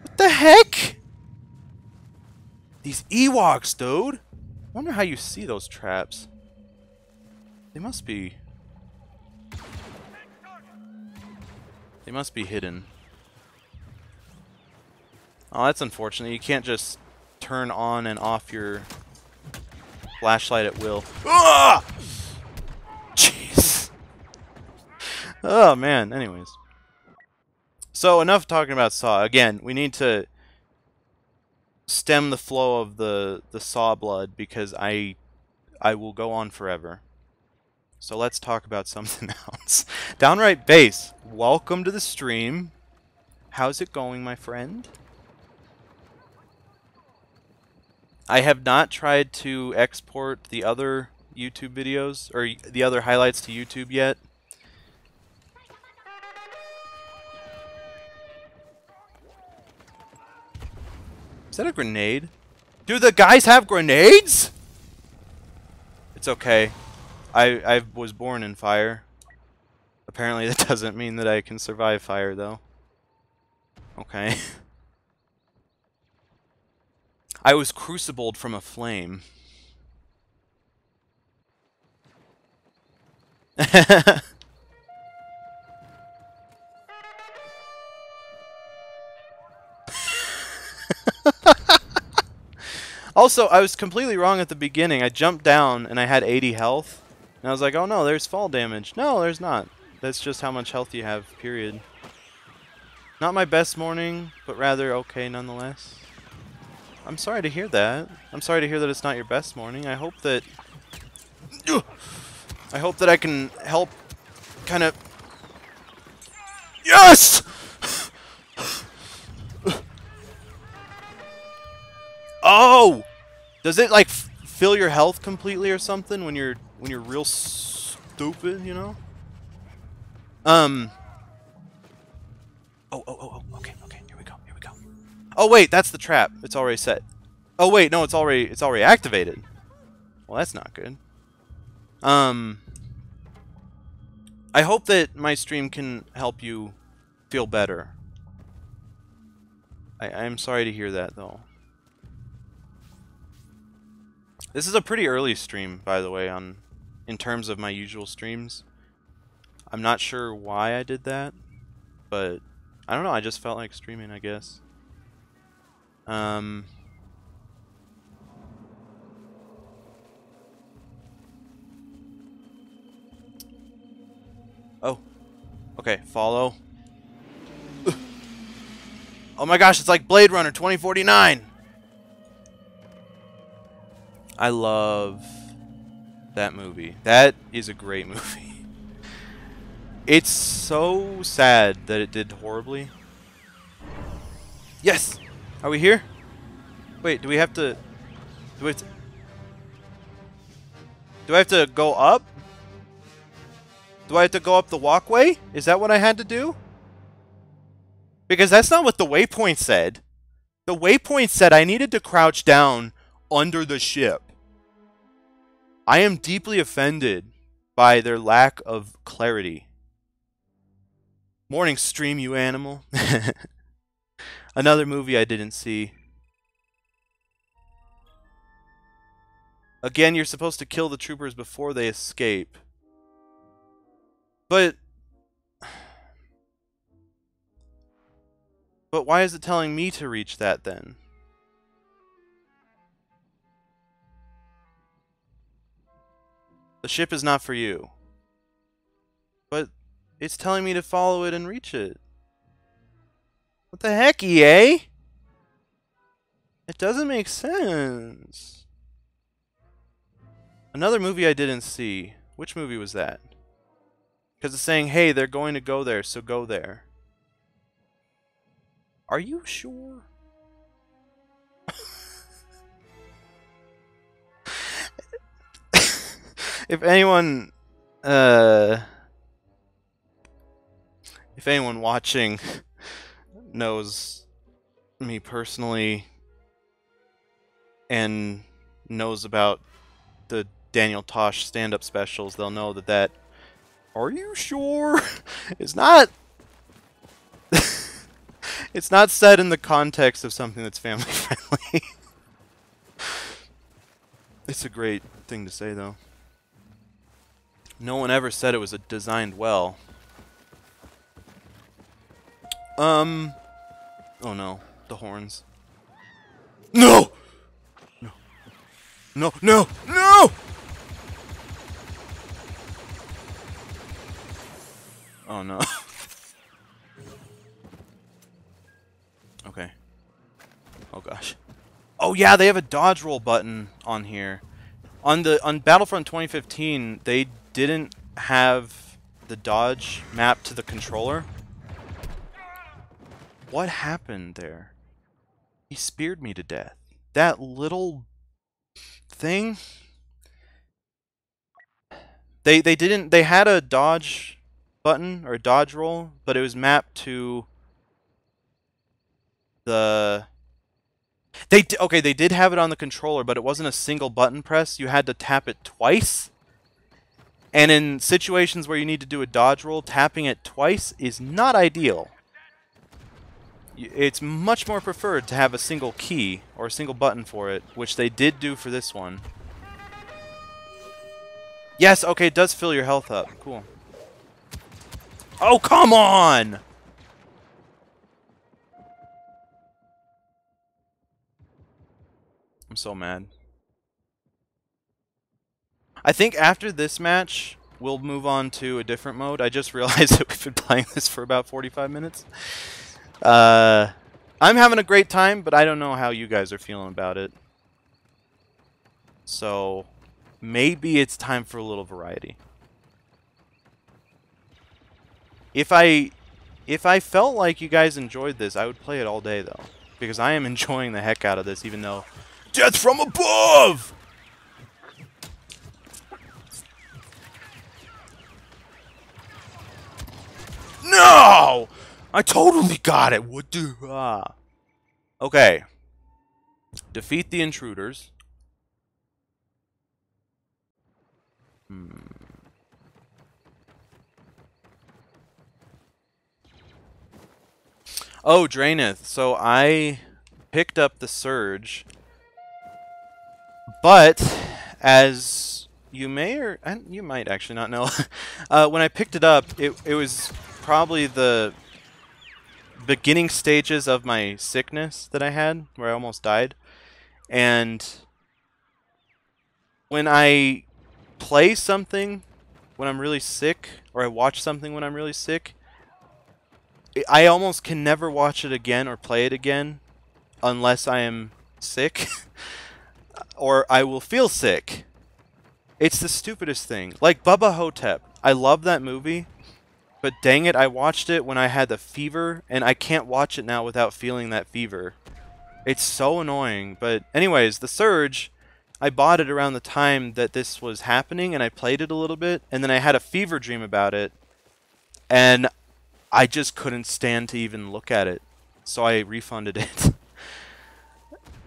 What the heck? These Ewoks, dude. I wonder how you see those traps. They must be... they must be hidden. Oh, that's unfortunate. You can't just turn on and off your flashlight at will. Ah! Jeez. Oh, man. Anyways. So, enough talking about Saw. Again, we need to stem the flow of the Saw blood, because I will go on forever. So let's talk about something else. Downright Bass, welcome to the stream. How's it going, my friend? I have not tried to export the other YouTube videos, or the other highlights to YouTube yet. Is that a grenade? Do the guys have grenades? It's okay. I was born in fire. Apparently that doesn't mean that I can survive fire, though. Okay. I was crucibled from a flame. Also, I was completely wrong at the beginning. I jumped down and I had 80 health. And I was like, oh no, there's fall damage. No, there's not. That's just how much health you have, period. Not my best morning, but rather okay nonetheless. I'm sorry to hear that. I'm sorry to hear that it's not your best morning. I hope that... I can help kind of... Yes! Oh! Does it, like, fill your health completely or something when you're real stupid, you know? Okay, here we go. Oh wait, that's the trap. It's already set. Oh wait, no, it's already activated. Well, that's not good. I hope that my stream can help you feel better. I'm sorry to hear that, though. This is a pretty early stream, by the way, in terms of my usual streams. I'm not sure why I did that, but I don't know, I just felt like streaming, I guess. Oh. Okay, follow. Oh my gosh, it's like Blade Runner 2049! I love that movie. That is a great movie. It's so sad that it did horribly. Yes! Are we here? Wait, do we have to... Do I have to go up? Do I have to go up the walkway? Is that what I had to do? Because that's not what the waypoint said. The waypoint said I needed to crouch down under the ship. I am deeply offended by their lack of clarity. Morning stream, you animal. Another movie I didn't see. Again, you're supposed to kill the troopers before they escape. But why is it telling me to reach that then? The ship is not for you. But it's telling me to follow it and reach it. What the heck, EA? It doesn't make sense. Another movie I didn't see. Which movie was that? Because it's saying, hey, they're going to go there, so go there. Are you sure? If anyone watching knows me personally and knows about the Daniel Tosh stand-up specials, they'll know that "Are you sure?" is not it's not said in the context of something that's family friendly. It's a great thing to say, though. No one ever said it was designed well. Oh no, the horns. No! No. No, no, no! Oh no. Okay. Oh gosh. Oh yeah, they have a dodge roll button on here. On Battlefront 2015, they didn't have the dodge mapped to the controller. What happened there? He speared me to death. That little thing? They had a dodge button or a dodge roll, but it was mapped to the they did have it on the controller, but it wasn't a single button press. You had to tap it twice. And in situations where you need to do a dodge roll, tapping it twice is not ideal. It's much more preferred to have a single key or a single button for it, which they did do for this one. Yes, okay, it does fill your health up. Cool. Oh, come on! I'm so mad. I think after this match, we'll move on to a different mode. I just realized that we've been playing this for about 45 minutes. I'm having a great time, but I don't know how you guys are feeling about it. So, maybe it's time for a little variety. If I felt like you guys enjoyed this, I would play it all day, though. Because I am enjoying the heck out of this, even though... Death from above! No! I totally got it. What the? Okay. Defeat the intruders. Oh, Draineth. So I picked up the Surge, but as you may or you might actually not know, when I picked it up, it was probably the beginning stages of my sickness that I had, where I almost died. And when I play something when I'm really sick, or I watch something when I'm really sick, I almost can never watch it again or play it again unless I am sick or I will feel sick. It's the stupidest thing. Like Bubba Hotep. I love that movie, but dang it, I watched it when I had the fever, and I can't watch it now without feeling that fever. It's so annoying. But anyways, the Surge, I bought it around the time that this was happening, and I played it a little bit, and then I had a fever dream about it, and I just couldn't stand to even look at it, so I refunded it.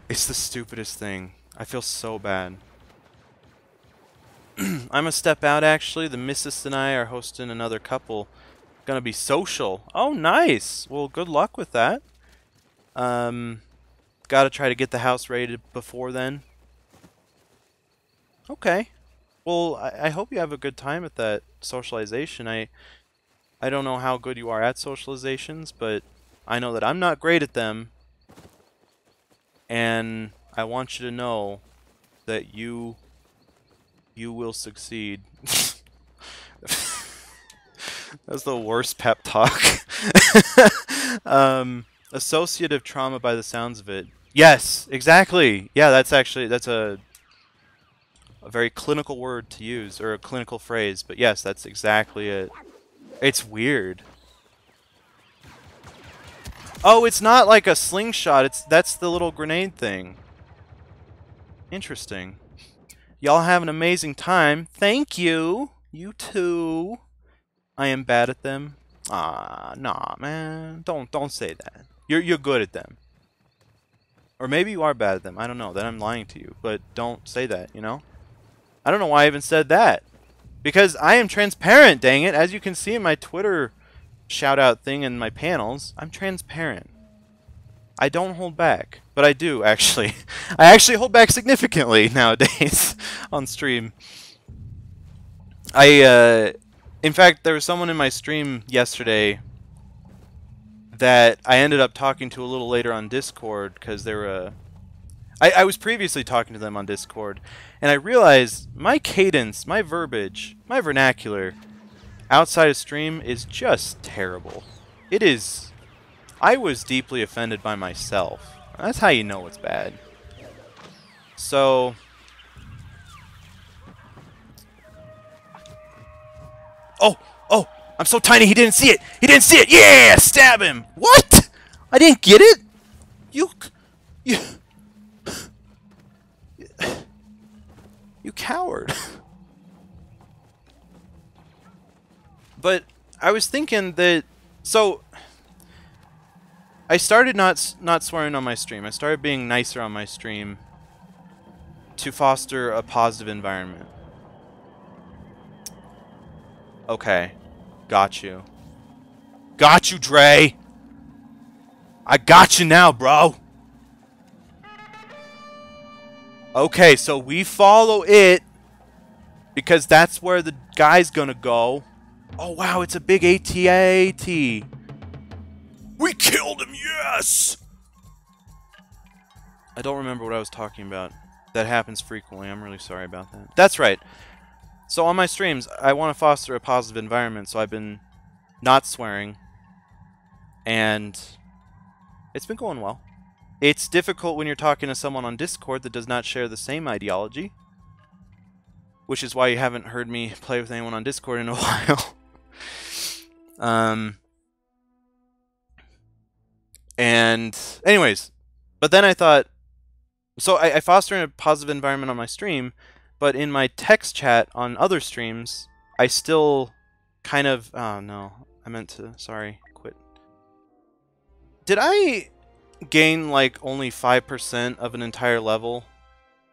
It's the stupidest thing. I feel so bad. I'm gonna step out, actually. The missus and I are hosting another couple. Gonna be social. Oh, nice! Well, good luck with that. Gotta try to get the house ready before then. Okay. Well, I hope you have a good time at that socialization. I don't know how good you are at socializations, but I know that I'm not great at them. And I want you to know that you will succeed. That's the worst pep talk. Associative trauma by the sounds of it. Yes, exactly. Yeah, that's a very clinical word to use, or a clinical phrase, but yes, that's exactly it. It's weird. Oh, it's not like a slingshot. That's the little grenade thing. Interesting. Y'all have an amazing time. Thank you. You too. I am bad at them. Ah, nah, man. Don't say that. You're good at them. Or maybe you are bad at them. I don't know. Then I'm lying to you. But don't say that, you know? I don't know why I even said that. Because I am transparent, dang it. As you can see in my Twitter shout-out thing in my panels, I'm transparent. I don't hold back. But I do, actually. I actually hold back significantly nowadays on stream. In fact, there was someone in my stream yesterday that I ended up talking to a little later on Discord, because they were I was previously talking to them on Discord, and I realized my cadence, my verbiage, my vernacular outside of stream is just terrible. It is. I was deeply offended by myself. That's how you know it's bad. So oh, I'm so tiny he didn't see it. He didn't see it. Yeah, stab him. What? I didn't get it? You coward. But I was thinking that, so I started not swearing on my stream. I started being nicer on my stream to foster a positive environment. Okay. Got you. Got you, Dre! I got you now, bro! Okay, so we follow it because that's where the guy's gonna go. Oh, wow, it's a big AT-AT. We killed him, yes! I don't remember what I was talking about. That happens frequently. I'm really sorry about that. That's right. So on my streams, I want to foster a positive environment, so I've been not swearing, and it's been going well. It's difficult when you're talking to someone on Discord that does not share the same ideology, which is why you haven't heard me play with anyone on Discord in a while. And anyways, but then I thought, so I foster a positive environment on my stream, but in my text chat on other streams, I still kind of, oh no, I meant to, sorry, quit. Did I gain like only 5% of an entire level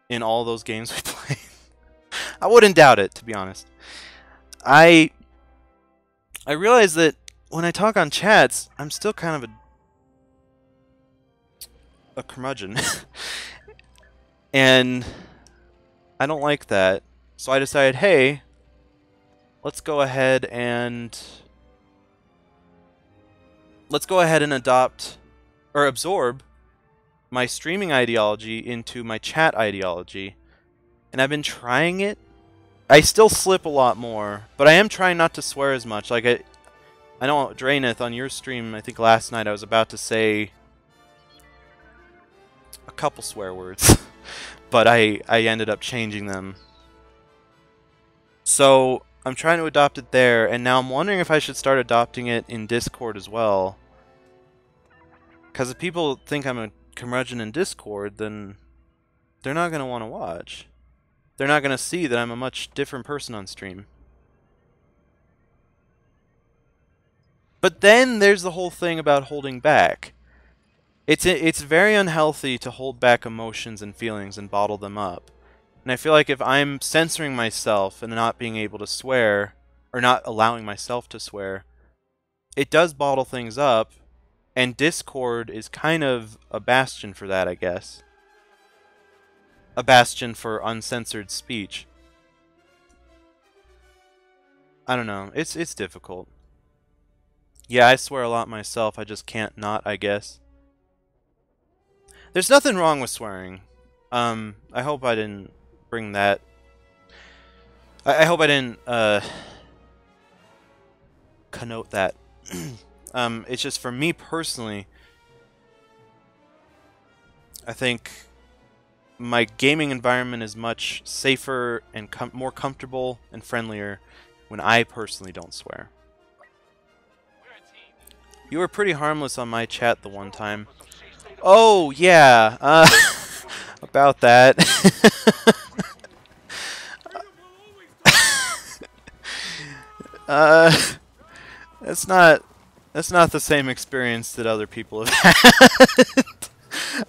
in all those games we played? I wouldn't doubt it, to be honest. I realize that when I talk on chats, I'm still kind of a curmudgeon. And I don't like that. So I decided, hey, let's go ahead and adopt or absorb my streaming ideology into my chat ideology. And I've been trying it. I still slip a lot more, but I am trying not to swear as much. Like I know, Draenith, on your stream, I think last night I was about to say a couple swear words, but I ended up changing them. So I'm trying to adopt it there, and now I'm wondering if I should start adopting it in Discord as well. Because if people think I'm a curmudgeon in Discord, then they're not going to want to watch. They're not going to see that I'm a much different person on stream. But then there's the whole thing about holding back. It's very unhealthy to hold back emotions and feelings and bottle them up. And I feel like if I'm censoring myself and not being able to swear, or not allowing myself to swear, it does bottle things up, and Discord is kind of a bastion for that, I guess. A bastion for uncensored speech. I don't know. It's difficult. Yeah, I swear a lot myself. I just can't not, I guess. There's nothing wrong with swearing. I hope I didn't bring that. I hope I didn't connote that. It's just for me personally, I think my gaming environment is much safer and more comfortable and friendlier when I personally don't swear. You were pretty harmless on my chat the one time. Oh, yeah. About that. That's not the same experience that other people have had.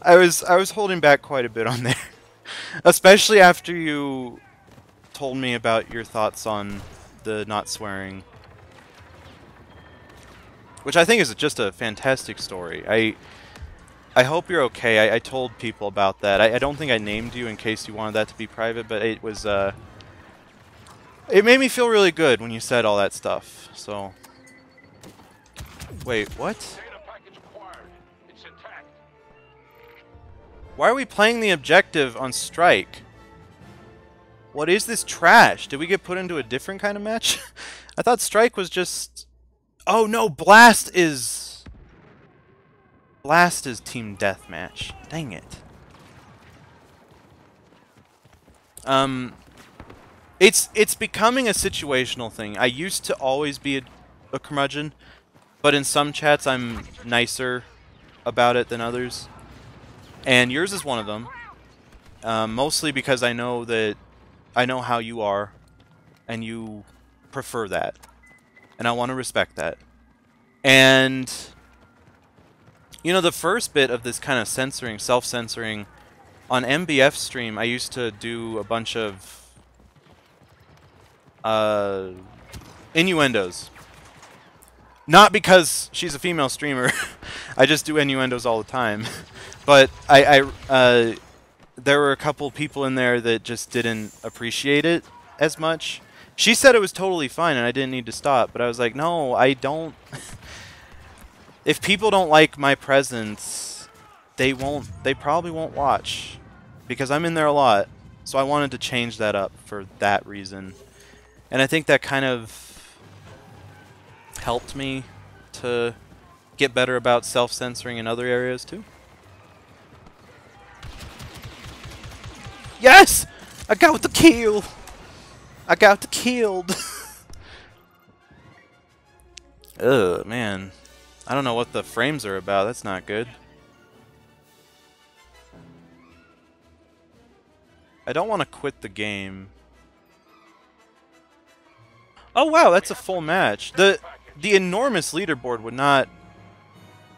I was holding back quite a bit on there. Especially after you told me about your thoughts on the not swearing. Which I think is just a fantastic story. I hope you're okay. I told people about that. I don't think I named you in case you wanted that to be private, but it was it made me feel really good when you said all that stuff. So wait, what? Why are we playing the objective on strike? What is this trash? Did we get put into a different kind of match? I thought strike was just... Oh no, blast is team deathmatch. Dang it. It's becoming a situational thing. I used to always be a curmudgeon, but in some chats I'm nicer about it than others. And yours is one of them. Mostly because I know how you are, and you prefer that. And I want to respect that. And you know, the first bit of this kind of censoring, self-censoring, on MBF stream, I used to do a bunch of innuendos. Not because she's a female streamer. I just do innuendos all the time. But there were a couple people in there that just didn't appreciate it as much. She said it was totally fine and I didn't need to stop, but I was like, no, I don't. If people don't like my presence, they probably won't watch, because I'm in there a lot. So I wanted to change that up for that reason. And I think that kind of helped me to get better about self-censoring in other areas too. Yes! I got the kill! I got the killed! Ugh, man. I don't know what the frames are about. That's not good. I don't want to quit the game. Oh wow, that's a full match. the enormous leaderboard would not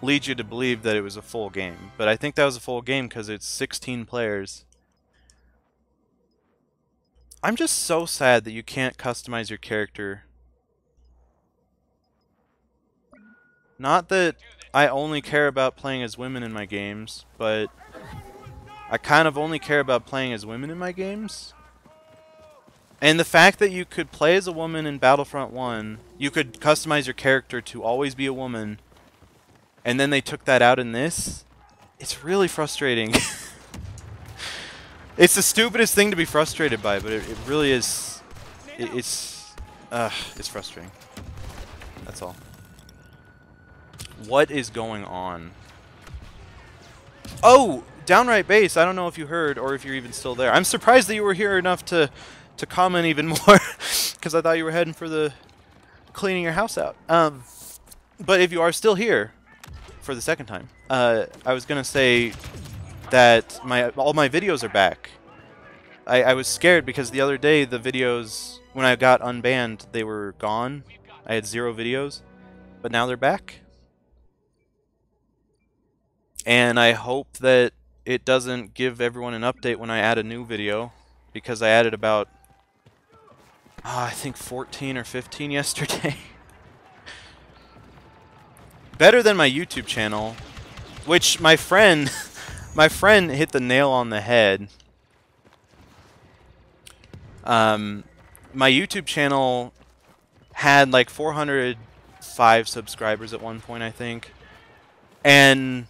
lead you to believe that it was a full game, but I think that was a full game because it's 16 players. I'm just so sad that you can't customize your character. Not that I only care about playing as women in my games, but I kind of only care about playing as women in my games. And the fact that you could play as a woman in Battlefront 1, you could customize your character to always be a woman, and then they took that out in this, it's really frustrating. It's the stupidest thing to be frustrated by, but it really is. It's frustrating. That's all. What is going on? Oh, downright base. I don't know if you heard or if you're even still there. I'm surprised that you were here enough to comment even more, because I thought you were heading for the cleaning your house out. But if you are still here for the second time, I was gonna say that all my videos are back. I was scared because the other day the videos, when I got unbanned, they were gone. I had 0 videos, but now they're back. And I hope that it doesn't give everyone an update when I add a new video, because I added about, I think 14 or 15 yesterday. Better than my YouTube channel, which my friend hit the nail on the head. My YouTube channel had like 405 subscribers at one point, I think. And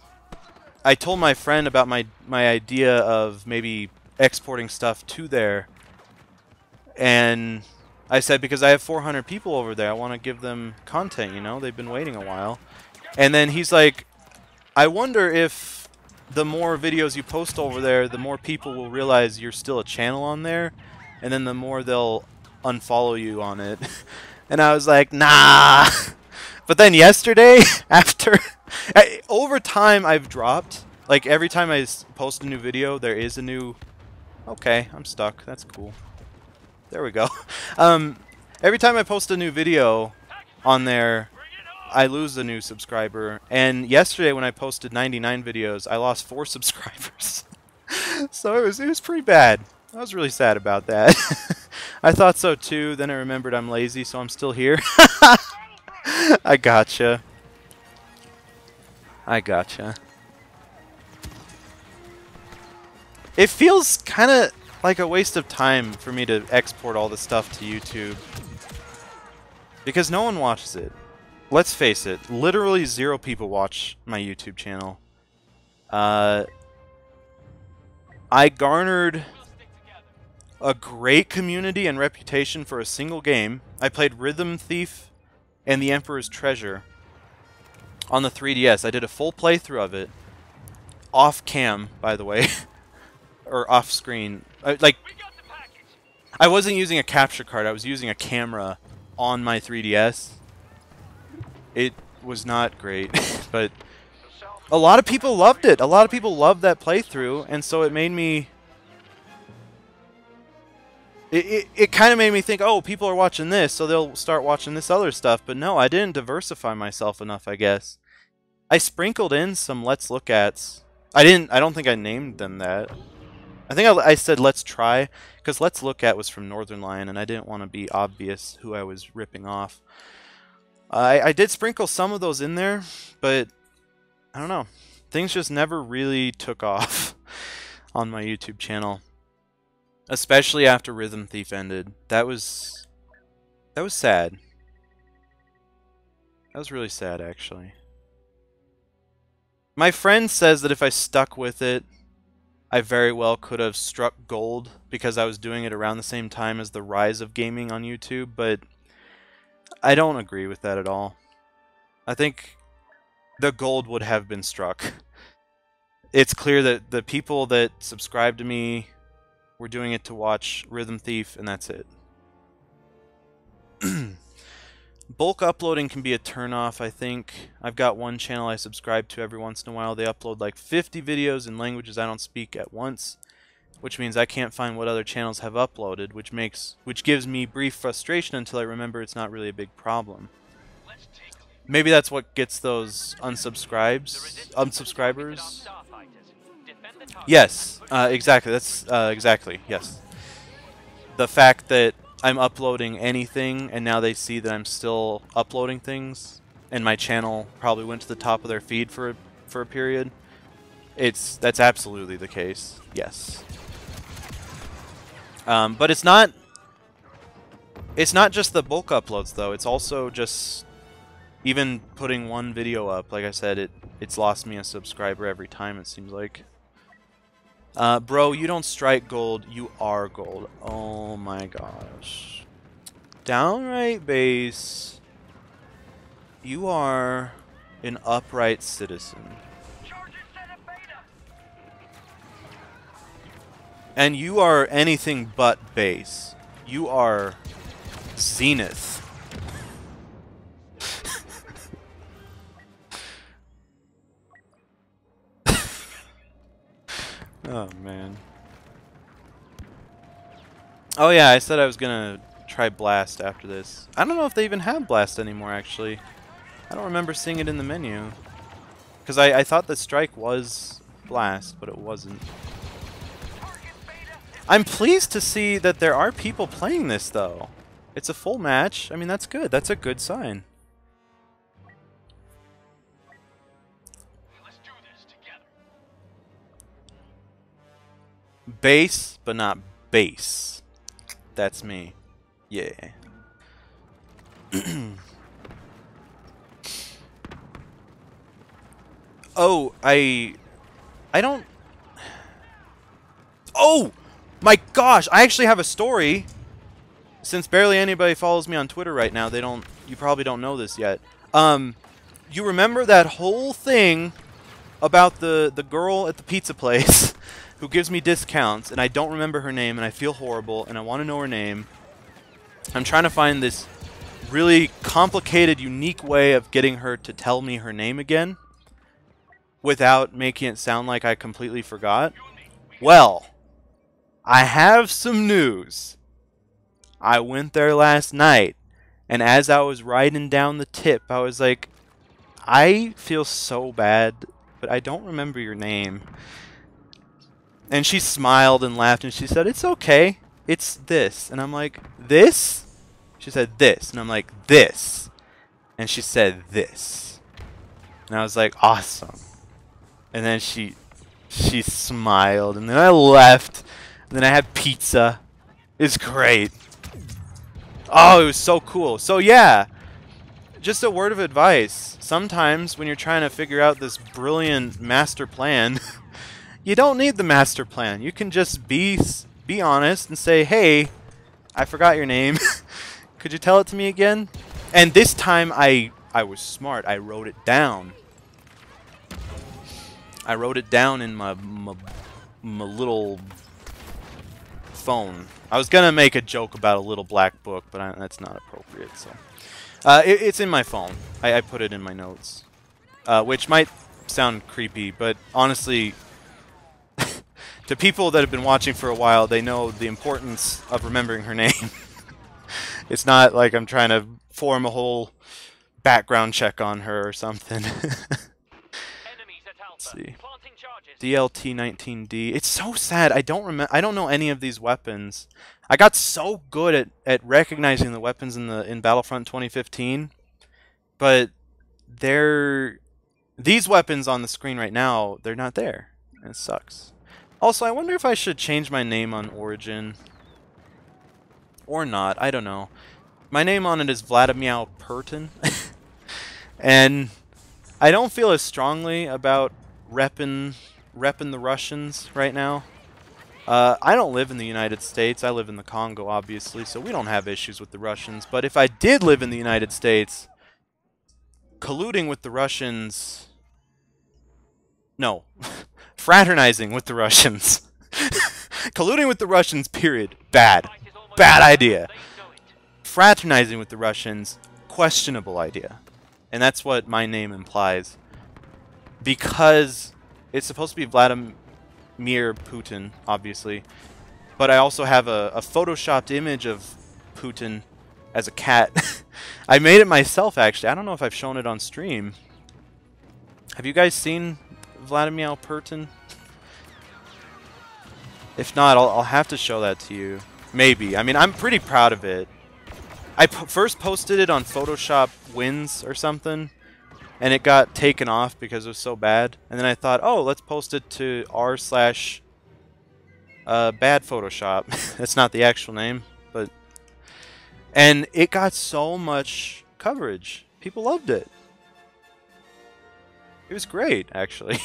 I told my friend about my idea of maybe exporting stuff to there. And I said, because I have 400 people over there, I want to give them content, you know? They've been waiting a while. And then he's like, I wonder if the more videos you post over there, the more people will realize you're still a channel on there, and then the more they'll unfollow you on it. And I was like, nah. But then yesterday, after over time I've dropped, like every time I post a new video, there is a new, okay, I'm stuck, that's cool. There we go. Every time I post a new video on there, I lose a new subscriber. And yesterday when I posted 99 videos, I lost 4 subscribers. So it was pretty bad. I was really sad about that. I thought so too, then I remembered I'm lazy, so I'm still here. I gotcha. I gotcha. It feels kind of like a waste of time for me to export all this stuff to YouTube, because no one watches it. Let's face it, literally 0 people watch my YouTube channel. I garnered a great community and reputation for a single game. I played Rhythm Thief and The Emperor's Treasure on the 3DS. I did a full playthrough of it, off cam, by the way, or off screen. Like, I wasn't using a capture card, I was using a camera on my 3DS. It was not great, but a lot of people loved it. A lot of people loved that playthrough, and so it made me... It kind of made me think, oh, people are watching this, so they'll start watching this other stuff. But no, I didn't diversify myself enough, I guess. I sprinkled in some Let's Look Ats. I don't think I named them that. I think I said Let's Try, because Let's Look At was from Northern Lion, and I didn't want to be obvious who I was ripping off. I did sprinkle some of those in there, but I don't know. Things just never really took off on my YouTube channel. Especially after Rhythm Thief ended. That was sad. That was really sad, actually. My friend says that if I stuck with it, I very well could have struck gold, because I was doing it around the same time as the rise of gaming on YouTube, but I don't agree with that at all. I think the gold would have been struck. It's clear that the people that subscribe to me were doing it to watch Rhythm Thief, and that's it. Bulk uploading can be a turnoff, I think. I've got one channel I subscribe to every once in a while. They upload like 50 videos in languages I don't speak at once, which means I can't find what other channels have uploaded, which gives me brief frustration until I remember it's not really a big problem. Maybe that's what gets those unsubscribers. Yes, exactly. That's exactly, yes. The fact that I'm uploading anything and now they see that I'm still uploading things and my channel probably went to the top of their feed for a period. That's absolutely the case. Yes. But it's not just the bulk uploads though. It's also just even putting one video up. Like I said, it's lost me a subscriber every time, it seems like. Bro, you don't strike gold, you are gold. Oh my gosh. Downright base. You are an upright citizen. And you are anything but base. You are Zenith. Oh, man. Oh, yeah, I said I was gonna try Blast after this. I don't know if they even have Blast anymore, actually. I don't remember seeing it in the menu. Because I thought the Strike was Blast, but it wasn't. I'm pleased to see that there are people playing this, though. It's a full match. I mean, that's good. That's a good sign. Base, but not base. That's me. Yeah. Oh, I don't... Oh! My gosh! I actually have a story. Since barely anybody follows me on Twitter right now, you probably don't know this yet. You remember that whole thing about the girl at the pizza place who gives me discounts, and I don't remember her name, and I feel horrible, and I want to know her name. I'm trying to find this really complicated, unique way of getting her to tell me her name again without making it sound like I completely forgot. Well, I have some news. I went there last night, and as I was writing down the tip, I was like, I feel so bad, but I don't remember your name. And she smiled and laughed, and she said, it's okay. It's this. And I'm like, this? She said, this. And I'm like, this. And she said, this. And I was like, awesome. And then she smiled, and then I left. And then I had pizza. It's great. Oh, it was so cool. So yeah, just a word of advice. Sometimes when you're trying to figure out this brilliant master plan, you don't need the master plan. You can just be honest and say, hey, I forgot your name. Could you tell it to me again? And this time I was smart. I wrote it down. I wrote it down in my little phone. I was gonna make a joke about a little black book, but that's not appropriate. So it's in my phone. I put it in my notes, which might sound creepy, but honestly, to people that have been watching for a while, they know the importance of remembering her name. It's not like I'm trying to form a whole background check on her or something. Let's see. DLT-19D. It's so sad. I don't know any of these weapons. I got so good at recognizing the weapons in Battlefront 2015, but these weapons on the screen right now, they're not there. And it sucks. Also, I wonder if I should change my name on Origin or not. I don't know. My name on it is Vladimir Putin, and I don't feel as strongly about repping the Russians right now. I don't live in the United States. I live in the Congo, obviously, so we don't have issues with the Russians. But if I did live in the United States, colluding with the Russians... No. Fraternizing with the Russians. Colluding with the Russians, period. Bad. Bad idea. Fraternizing with the Russians, questionable idea. And that's what my name implies. Because it's supposed to be Vladimir Putin, obviously. But I also have a photoshopped image of Putin as a cat. I made it myself, actually. I don't know if I've shown it on stream. Have you guys seen Vladimir Pertin? If not, I'll have to show that to you. Maybe. I mean, I'm pretty proud of it. I first posted it on Photoshop Wins or something, and it got taken off because it was so bad. And then I thought, oh, let's post it to r/bad Photoshop. That's not the actual name, but... And it got so much coverage. People loved it. It was great, actually.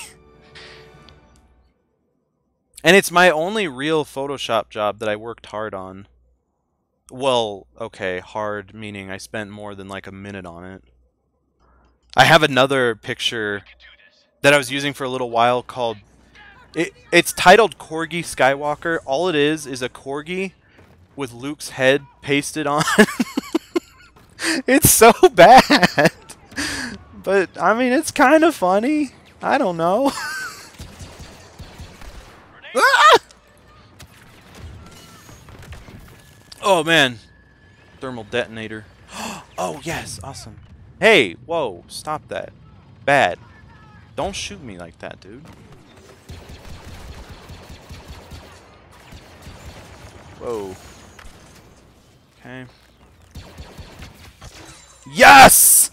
And it's my only real Photoshop job that I worked hard on. Well, okay, hard meaning I spent more than like a minute on it. I have another picture that I was using for a little while called... It's titled Corgi Skywalker. All it is a Corgi with Luke's head pasted on. It's so bad. But, I mean, it's kind of funny. I don't know. Ah! Oh, man. Thermal detonator. Oh, yes. Awesome. Hey, whoa. Stop that. Bad. Don't shoot me like that, dude. Whoa. Okay. Yes!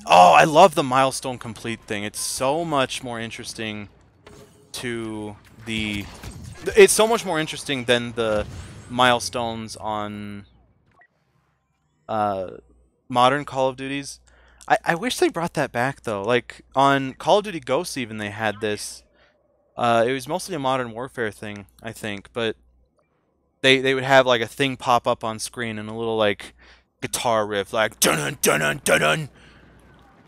Oh, I love the milestone complete thing. It's so much more interesting to the... It's so much more interesting than the milestones on modern Call of Duties. I wish they brought that back, though. Like, on Call of Duty Ghosts even, they had this. It was mostly a Modern Warfare thing, I think, but they would have, like, a thing pop up on screen and a little, like, guitar riff, like, dun dun dun dun dun.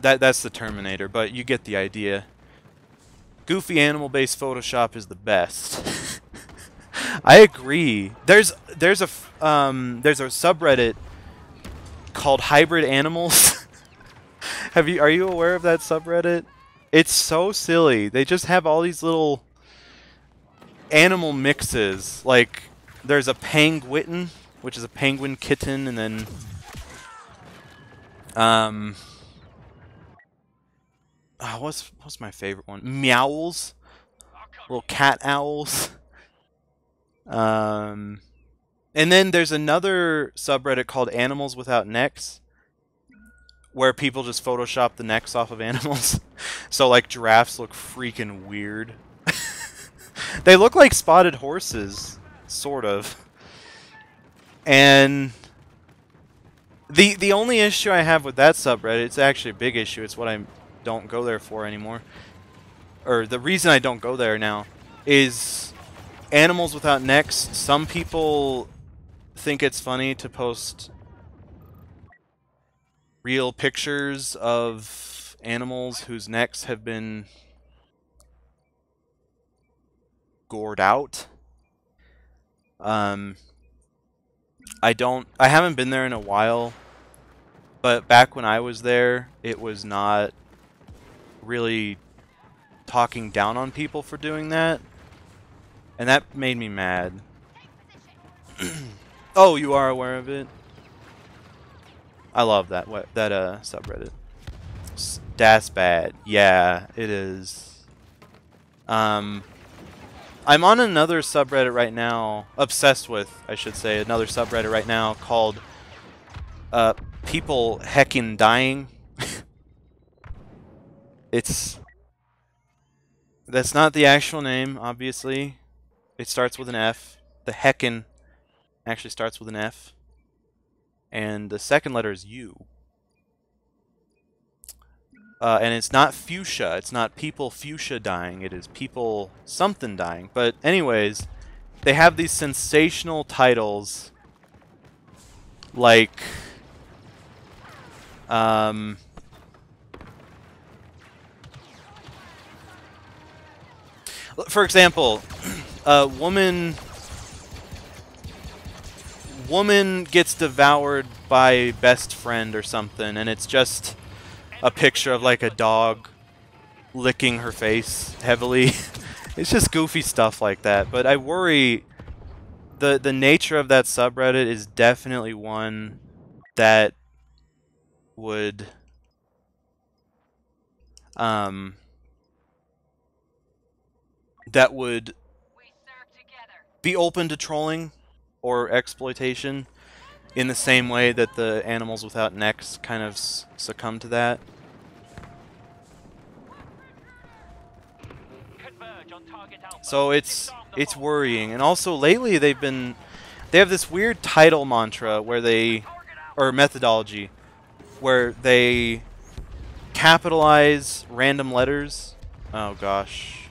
That's the Terminator, but you get the idea. Goofy animal-based Photoshop is the best. I agree. There's a subreddit called Hybrid Animals. Are you aware of that subreddit? It's so silly. They just have all these little animal mixes. Like there's a penguin, which is a penguin kitten, and then what's my favorite one? Meowls, little cat owls. And then there's another subreddit called Animals Without Necks, where people just Photoshop the necks off of animals. So like giraffes look freaking weird. They look like spotted horses, sort of. And the only issue I have with that subreddit, it's actually a big issue, it's what I don't go there for anymore. Or the reason I don't go there now is Animals Without Necks. Some people think it's funny to post real pictures of animals whose necks have been gored out. I haven't been there in a while, but back when I was there, it was not really talking down on people for doing that, and that made me mad. Oh, you are aware of it? I love that subreddit. That's bad. Yeah, it is. I'm on another subreddit right now, obsessed with, I should say, another subreddit right now called People Heckin' Dying. That's not the actual name, obviously. It starts with an F. The Heckin' actually starts with an F. And the second letter is U. And it's not fuchsia. It's not people fuchsia dying. It is people something dying. But anyways, they have these sensational titles like for example, a woman gets devoured by best friend or something, and it's just a picture of like a dog licking her face heavily. It's just goofy stuff like that. But I worry the nature of that subreddit is definitely one that would um, that would be open to trolling or exploitation in the same way that the animals without necks kind of succumb to that. So it's worrying. And also lately they have this weird title mantra where or methodology where they capitalize random letters. Oh gosh.